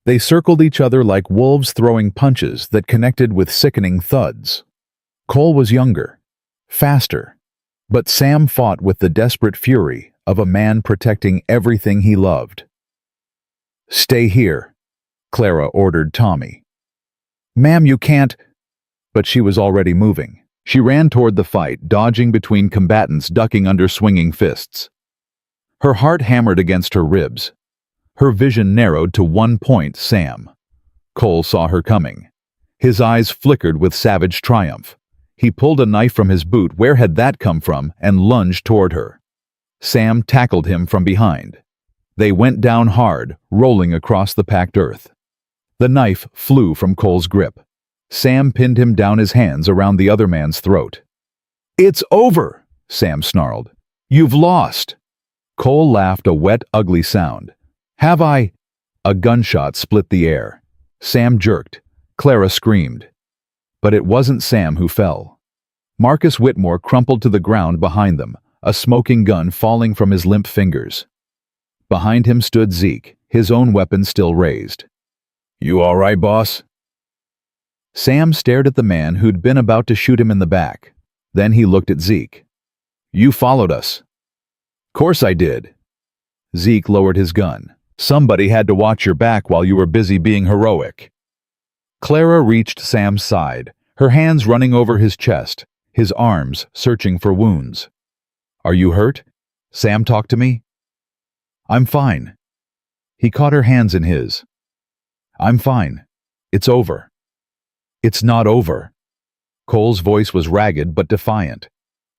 Speaker 1: They circled each other like wolves throwing punches that connected with sickening thuds. Cole was younger, faster, but Sam fought with the desperate fury of a man protecting everything he loved. Stay here, Clara ordered Tommy. Ma'am, you can't. But she was already moving. She ran toward the fight, dodging between combatants, ducking under swinging fists. Her heart hammered against her ribs. Her vision narrowed to one point: Sam. Cole saw her coming. His eyes flickered with savage triumph. He pulled a knife from his boot, where had that come from, and lunged toward her. Sam tackled him from behind. They went down hard, rolling across the packed earth. The knife flew from Cole's grip. Sam pinned him down, his hands around the other man's throat. It's over, Sam snarled. You've lost. Cole laughed, a wet, ugly sound. Have I? A gunshot split the air. Sam jerked. Clara screamed. But it wasn't Sam who fell. Marcus Whitmore crumpled to the ground behind them, a smoking gun falling from his limp fingers. Behind him stood Zeke, his own weapon still raised. You all right, boss? Sam stared at the man who'd been about to shoot him in the back. Then he looked at Zeke. You followed us. Course I did. Zeke lowered his gun. Somebody had to watch your back while you were busy being heroic. Clara reached Sam's side, her hands running over his chest, his arms searching for wounds. Are you hurt? Sam talked to me. I'm fine. He caught her hands in his. I'm fine. It's over. It's not over. Cole's voice was ragged but defiant.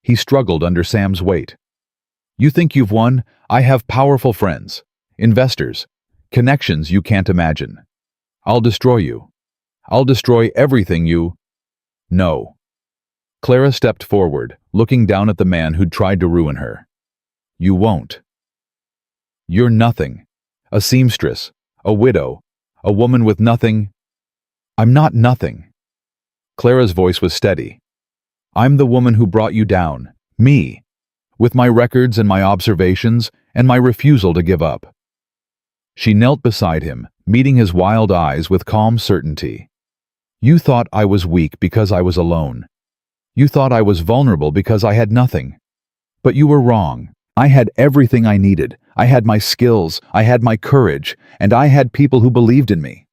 Speaker 1: He struggled under Sam's weight. You think you've won? I have powerful friends, investors, connections you can't imagine. I'll destroy you. I'll destroy everything you... No. Clara stepped forward, looking down at the man who'd tried to ruin her. You won't. You're nothing. A seamstress, a widow, a woman with nothing. I'm not nothing. Clara's voice was steady. I'm the woman who brought you down, me, with my records and my observations and my refusal to give up. She knelt beside him, meeting his wild eyes with calm certainty. You thought I was weak because I was alone. You thought I was vulnerable because I had nothing. But you were wrong. I had everything I needed. I had my skills, I had my courage, and I had people who believed in me.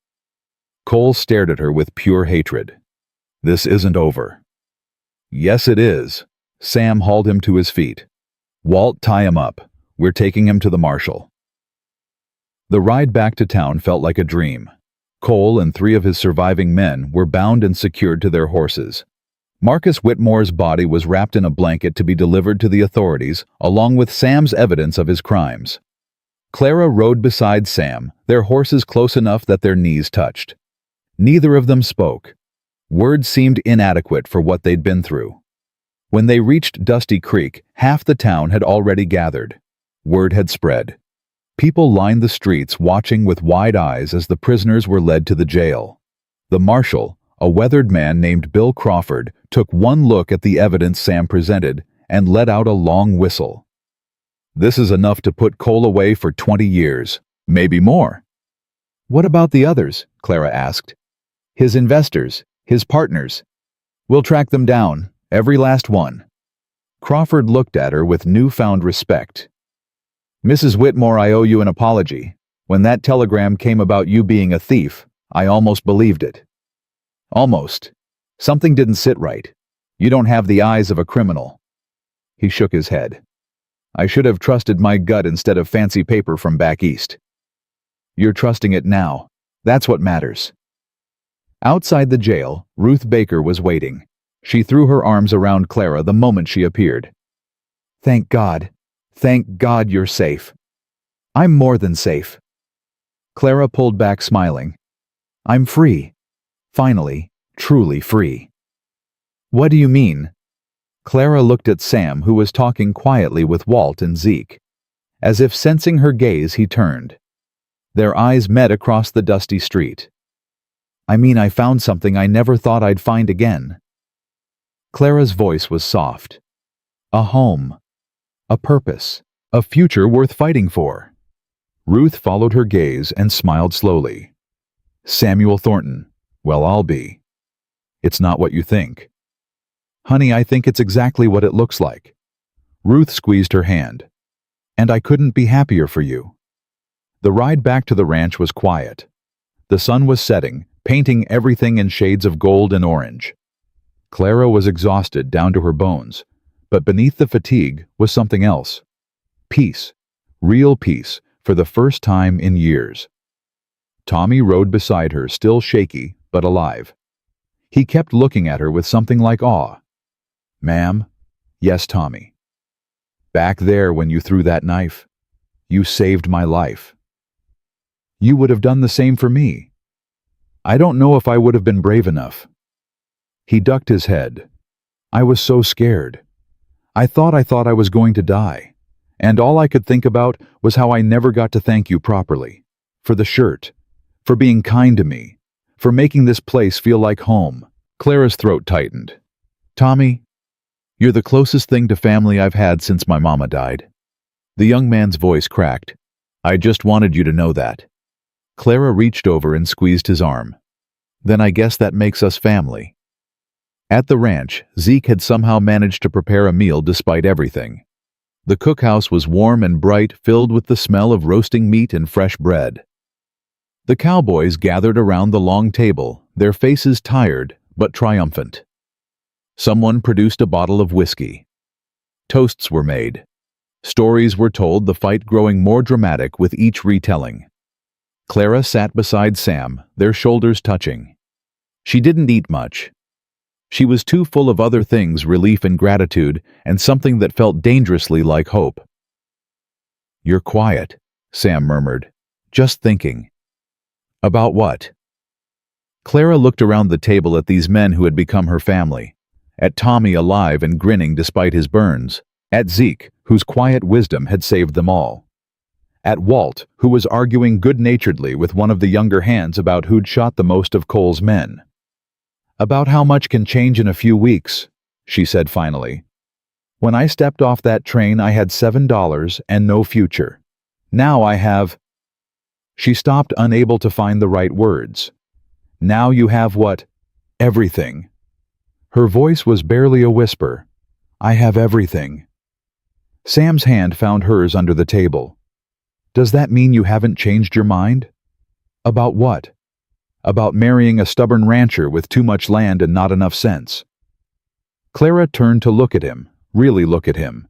Speaker 1: Cole stared at her with pure hatred. This isn't over. Yes, it is. Sam hauled him to his feet. Walt, tie him up. We're taking him to the marshal. The ride back to town felt like a dream. Cole and 3 of his surviving men were bound and secured to their horses. Marcus Whitmore's body was wrapped in a blanket to be delivered to the authorities, along with Sam's evidence of his crimes. Clara rode beside Sam, their horses close enough that their knees touched. Neither of them spoke. Words seemed inadequate for what they'd been through. When they reached Dusty Creek, half the town had already gathered. Word had spread. People lined the streets, watching with wide eyes as the prisoners were led to the jail. The marshal, a weathered man named Bill Crawford, took one look at the evidence Sam presented and let out a long whistle. This is enough to put Cole away for 20 years, maybe more. What about the others? Clara asked. His investors, his partners. We'll track them down, every last one. Crawford looked at her with newfound respect. Mrs. Whitmore, I owe you an apology. When that telegram came about you being a thief, I almost believed it. Almost. Something didn't sit right. You don't have the eyes of a criminal. He shook his head. I should have trusted my gut instead of fancy paper from back east. You're trusting it now. That's what matters. Outside the jail, Ruth Baker was waiting. She threw her arms around Clara the moment she appeared. Thank God. Thank God you're safe. I'm more than safe. Clara pulled back, smiling. I'm free. Finally, truly free. What do you mean? Clara looked at Sam, who was talking quietly with Walt and Zeke. As if sensing her gaze, he turned. Their eyes met across the dusty street. I mean, I found something I never thought I'd find again. Clara's voice was soft. A home. A purpose. A future worth fighting for. Ruth followed her gaze and smiled slowly. Samuel Thornton. Well, I'll be. It's not what you think. Honey, I think it's exactly what it looks like. Ruth squeezed her hand. And I couldn't be happier for you. The ride back to the ranch was quiet. The sun was setting, painting everything in shades of gold and orange. Clara was exhausted down to her bones, but beneath the fatigue was something else. Peace. Real peace, for the first time in years. Tommy rode beside her, still shaky, but alive. He kept looking at her with something like awe. Ma'am? Yes, Tommy. Back there when you threw that knife, you saved my life. You would have done the same for me. I don't know if I would have been brave enough. He ducked his head. I was so scared. I thought I was going to die. And all I could think about was how I never got to thank you properly. For the shirt. For being kind to me. For making this place feel like home. Clara's throat tightened. Tommy, you're the closest thing to family I've had since my mama died. The young man's voice cracked. I just wanted you to know that. Clara reached over and squeezed his arm. Then I guess that makes us family. At the ranch, Zeke had somehow managed to prepare a meal despite everything. The cookhouse was warm and bright, filled with the smell of roasting meat and fresh bread. The cowboys gathered around the long table, their faces tired but triumphant. Someone produced a bottle of whiskey. Toasts were made. Stories were told, the fight growing more dramatic with each retelling. Clara sat beside Sam, their shoulders touching. She didn't eat much. She was too full of other things, relief and gratitude, and something that felt dangerously like hope. You're quiet, Sam murmured. Just thinking. About what? Clara looked around the table at these men who had become her family. At Tommy, alive and grinning despite his burns. At Zeke, whose quiet wisdom had saved them all. At Walt, who was arguing good-naturedly with one of the younger hands about who'd shot the most of Cole's men. About how much can change in a few weeks, she said finally. When I stepped off that train, I had $7 and no future. Now I have... She stopped, unable to find the right words. Now you have what? Everything. Her voice was barely a whisper. I have everything. Sam's hand found hers under the table. Does that mean you haven't changed your mind? About what? About marrying a stubborn rancher with too much land and not enough sense. Clara turned to look at him, really look at him.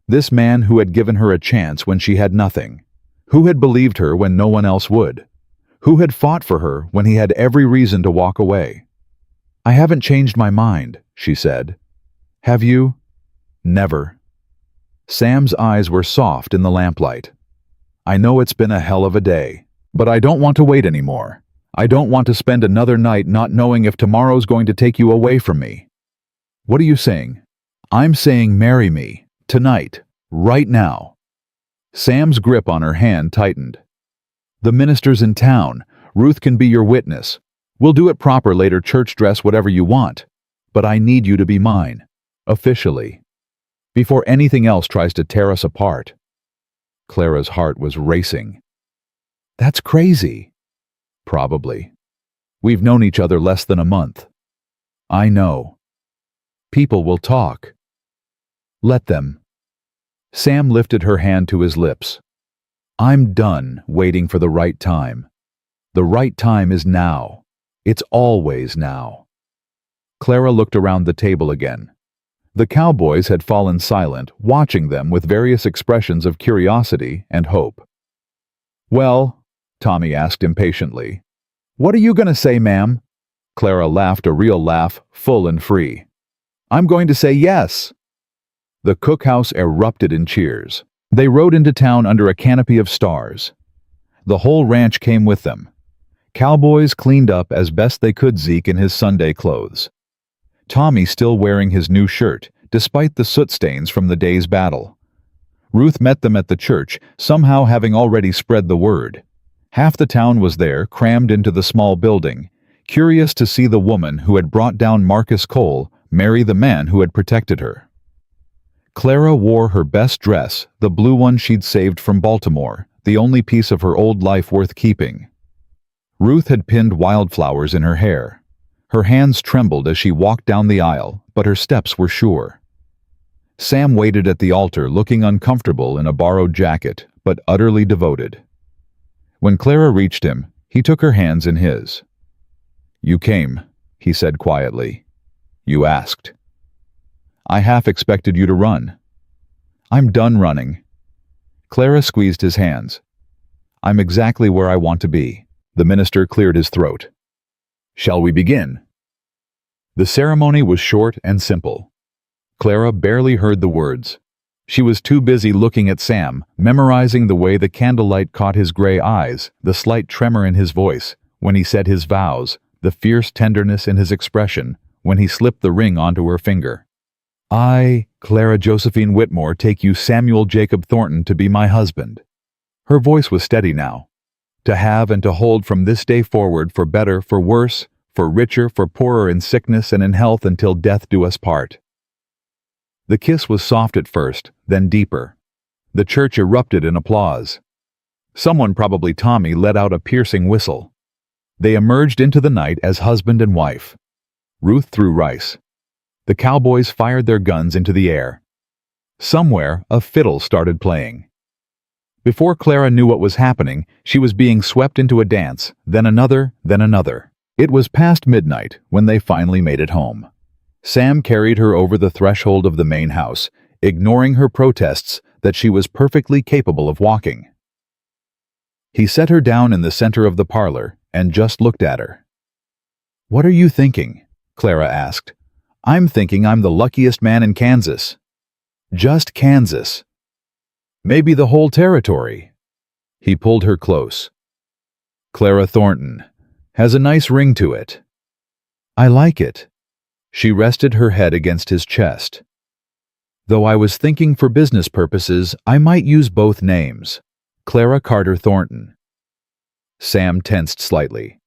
Speaker 1: This man who had given her a chance when she had nothing. Who had believed her when no one else would. Who had fought for her when he had every reason to walk away. I haven't changed my mind, she said. Have you? Never. Sam's eyes were soft in the lamplight. I know it's been a hell of a day, but I don't want to wait anymore. I don't want to spend another night not knowing if tomorrow's going to take you away from me. What are you saying? I'm saying marry me, tonight, right now. Sam's grip on her hand tightened. The minister's in town. Ruth can be your witness. We'll do it proper later, church dress, whatever you want. But I need you to be mine. Officially. Before anything else tries to tear us apart. Clara's heart was racing. That's crazy. Probably. We've known each other less than a month. I know. People will talk. Let them. Sam lifted her hand to his lips. I'm done waiting for the right time. The right time is now. It's always now. Clara looked around the table again. The cowboys had fallen silent, watching them with various expressions of curiosity and hope. Well, Tommy asked impatiently. What are you going to say, ma'am? Clara laughed, a real laugh, full and free. I'm going to say yes. The cookhouse erupted in cheers. They rode into town under a canopy of stars. The whole ranch came with them. Cowboys cleaned up as best they could, Zeke in his Sunday clothes. Tommy still wearing his new shirt, despite the soot stains from the day's battle. Ruth met them at the church, somehow having already spread the word. Half the town was there, crammed into the small building, curious to see the woman who had brought down Marcus Cole marry the man who had protected her. Clara wore her best dress, the blue one she'd saved from Baltimore, the only piece of her old life worth keeping. Ruth had pinned wildflowers in her hair. Her hands trembled as she walked down the aisle, but her steps were sure. Sam waited at the altar, looking uncomfortable in a borrowed jacket, but utterly devoted. When Clara reached him, he took her hands in his. "You came," he said quietly. "You asked. I half expected you to run." "I'm done running." Clara squeezed his hands. "I'm exactly where I want to be." The minister cleared his throat. "Shall we begin?" The ceremony was short and simple. Clara barely heard the words. She was too busy looking at Sam, memorizing the way the candlelight caught his gray eyes, the slight tremor in his voice, when he said his vows, the fierce tenderness in his expression, when he slipped the ring onto her finger. "I, Clara Josephine Whitmore, take you Samuel Jacob Thornton to be my husband." Her voice was steady now. "To have and to hold from this day forward, for better, for worse, for richer, for poorer, in sickness and in health, until death do us part." The kiss was soft at first, then deeper. The church erupted in applause. Someone, probably Tommy, let out a piercing whistle. They emerged into the night as husband and wife. Ruth threw rice. The cowboys fired their guns into the air. Somewhere, a fiddle started playing. Before Clara knew what was happening, she was being swept into a dance, then another, then another. It was past midnight when they finally made it home. Sam carried her over the threshold of the main house, ignoring her protests that she was perfectly capable of walking. He set her down in the center of the parlor and just looked at her. "What are you thinking?" Clara asked. "I'm thinking I'm the luckiest man in Kansas." "Just Kansas." "Maybe the whole territory." He pulled her close. "Clara Thornton has a nice ring to it." "I like it." She rested her head against his chest. "Though I was thinking for business purposes, I might use both names. Clara Carter Thornton." Sam tensed slightly.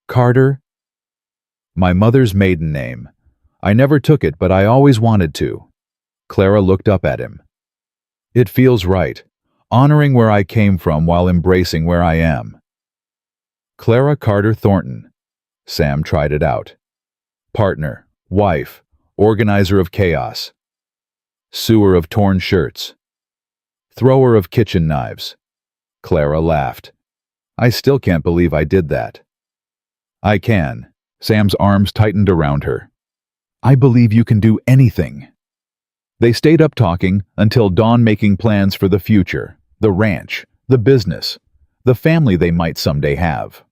Speaker 1: "Carter?" "My mother's maiden name. I never took it, but I always wanted to." Clara looked up at him. "It feels right, honoring where I came from while embracing where I am." Clara Carter Thornton. Sam tried it out. Partner, wife, organizer of chaos. Sewer of torn shirts. Thrower of kitchen knives. Clara laughed. "I still can't believe I did that." "I can." Sam's arms tightened around her. "I believe you can do anything." They stayed up talking until dawn, making plans for the future, the ranch, the business, the family they might someday have.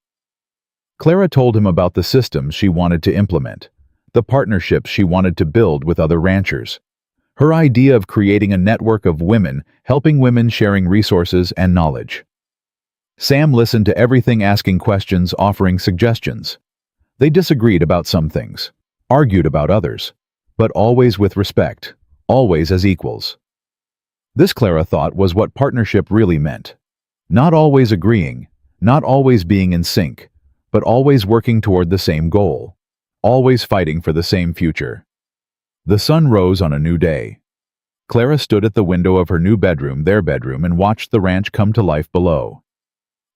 Speaker 1: Clara told him about the systems she wanted to implement, the partnerships she wanted to build with other ranchers, her idea of creating a network of women, helping women, sharing resources and knowledge. Sam listened to everything, asking questions, offering suggestions. They disagreed about some things, argued about others, but always with respect, always as equals. This, Clara thought, was what partnership really meant. Not always agreeing, not always being in sync, but always working toward the same goal, always fighting for the same future. The sun rose on a new day. Clara stood at the window of her new bedroom, their bedroom, and watched the ranch come to life below.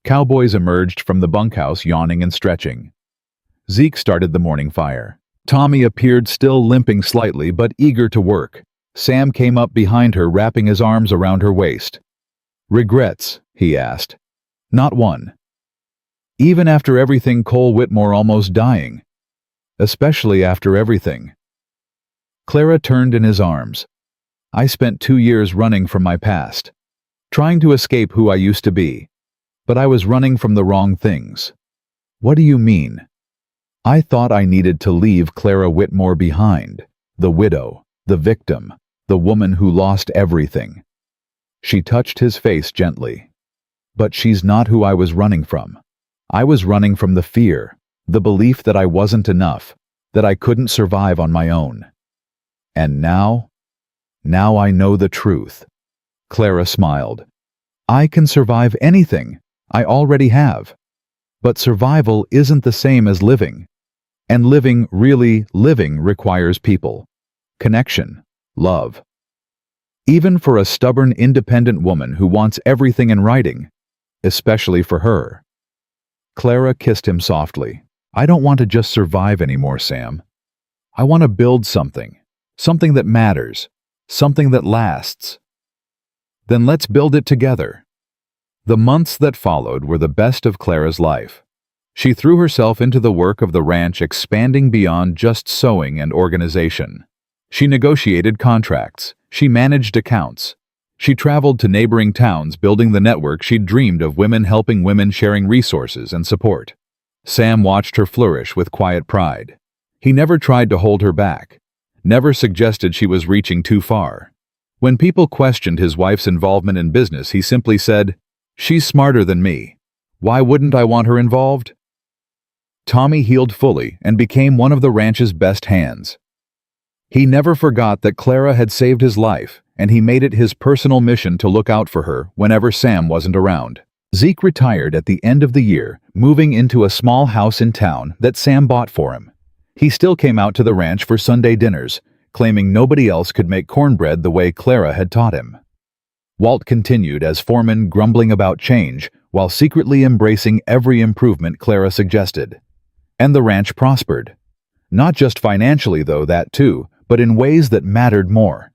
Speaker 1: Cowboys emerged from the bunkhouse, yawning and stretching. Zeke started the morning fire. Tommy appeared, still limping slightly but eager to work. Sam came up behind her, wrapping his arms around her waist. "Regrets?" he asked. "Not one. Even after everything, Cole Whitmore almost dying. Especially after everything." Clara turned in his arms. "I spent 2 years running from my past, trying to escape who I used to be, but I was running from the wrong things." "What do you mean?" "I thought I needed to leave Clara Whitmore behind, the widow, the victim, the woman who lost everything." She touched his face gently. "But she's not who I was running from. I was running from the fear, the belief that I wasn't enough, that I couldn't survive on my own. And now I know the truth." Clara smiled. "I can survive anything. I already have. But survival isn't the same as living. And living, really living, requires people. Connection. Love. Even for a stubborn, independent woman who wants everything in writing. Especially for her. Clara kissed him softly. I don't want to just survive anymore, Sam. I want to build something. Something that matters. Something that lasts. Then let's build it together. The months that followed were the best of Clara's life. She threw herself into the work of the ranch, expanding beyond just sewing and organization. She negotiated contracts. She managed accounts. She traveled to neighboring towns, building the network she'd dreamed of, women helping women, sharing resources and support. Sam watched her flourish with quiet pride. He never tried to hold her back. Never suggested she was reaching too far. When people questioned his wife's involvement in business, he simply said, "She's smarter than me. Why wouldn't I want her involved?" Tommy healed fully and became one of the ranch's best hands. He never forgot that Clara had saved his life, and he made it his personal mission to look out for her whenever Sam wasn't around. Zeke retired at the end of the year, moving into a small house in town that Sam bought for him. He still came out to the ranch for Sunday dinners, claiming nobody else could make cornbread the way Clara had taught him. Walt continued as foreman, grumbling about change, while secretly embracing every improvement Clara suggested. And the ranch prospered. Not just financially, though, that too, but in ways that mattered more.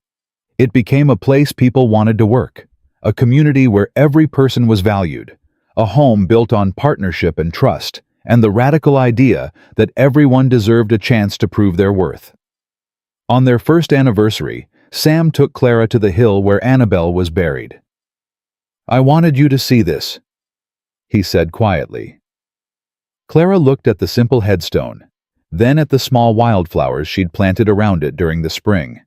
Speaker 1: It became a place people wanted to work, a community where every person was valued, a home built on partnership and trust, and the radical idea that everyone deserved a chance to prove their worth. On their first anniversary, Sam took Clara to the hill where Annabelle was buried. "I wanted you to see this," he said quietly. Clara looked at the simple headstone, then at the small wildflowers she'd planted around it during the spring.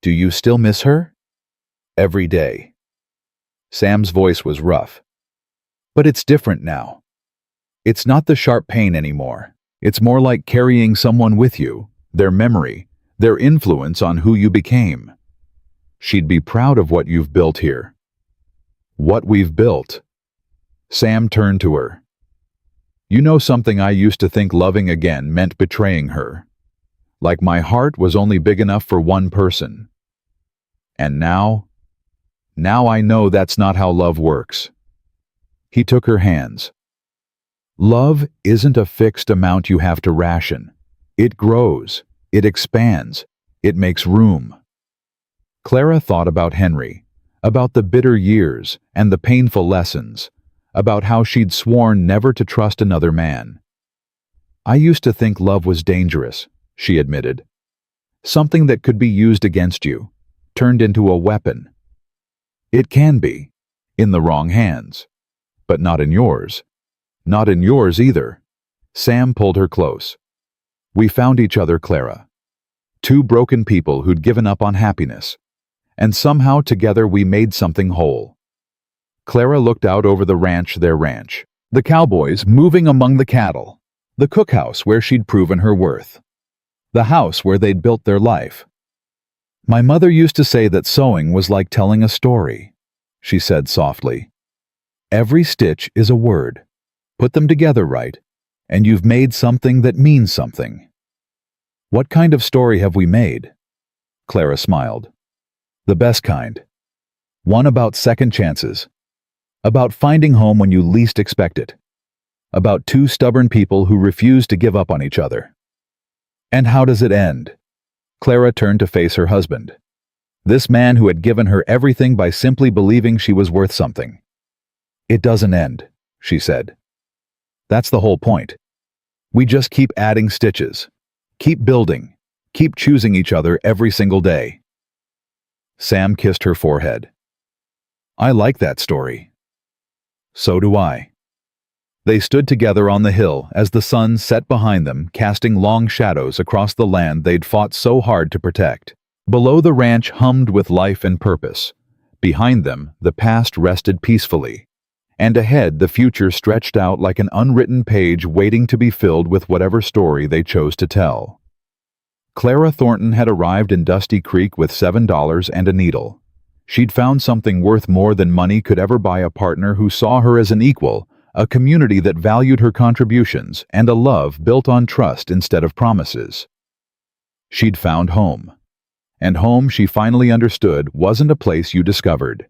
Speaker 1: "Do you still miss her?" "Every day." Sam's voice was rough. "But it's different now. It's not the sharp pain anymore. It's more like carrying someone with you, their memory, their influence on who you became. She'd be proud of what you've built here." "What we've built." Sam turned to her. "You know something, I used to think loving again meant betraying her. Like my heart was only big enough for one person. And now I know that's not how love works." He took her hands. "Love isn't a fixed amount you have to ration. It grows, it expands, it makes room." Clara thought about Henry, about the bitter years and the painful lessons, about how she'd sworn never to trust another man. "I used to think love was dangerous," she admitted. "Something that could be used against you, turned into a weapon. It can be, in the wrong hands. But not in yours. Not in yours either." Sam pulled her close. "We found each other, Clara. Two broken people who'd given up on happiness. And somehow together we made something whole." Clara looked out over the ranch, their ranch. The cowboys moving among the cattle. The cookhouse where she'd proven her worth. The house where they'd built their life. "My mother used to say that sewing was like telling a story," she said softly. "Every stitch is a word. Put them together right, and you've made something that means something." "What kind of story have we made?" Clara smiled. "The best kind. One about second chances. About finding home when you least expect it. About two stubborn people who refuse to give up on each other." "And how does it end?" Clara turned to face her husband. This man who had given her everything by simply believing she was worth something. "It doesn't end," she said. "That's the whole point. We just keep adding stitches. Keep building. Keep choosing each other every single day." Sam kissed her forehead. "I like that story." "So do I." They stood together on the hill as the sun set behind them, casting long shadows across the land they'd fought so hard to protect. Below, the ranch hummed with life and purpose. Behind them, the past rested peacefully. And ahead, the future stretched out like an unwritten page waiting to be filled with whatever story they chose to tell. Clara Thornton had arrived in Dusty Creek with $7 and a needle. She'd found something worth more than money could ever buy, a partner who saw her as an equal, a community that valued her contributions, and a love built on trust instead of promises. She'd found home. And home, she finally understood, wasn't a place you discovered.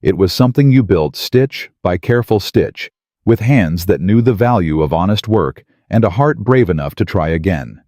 Speaker 1: It was something you built stitch by careful stitch, with hands that knew the value of honest work and a heart brave enough to try again.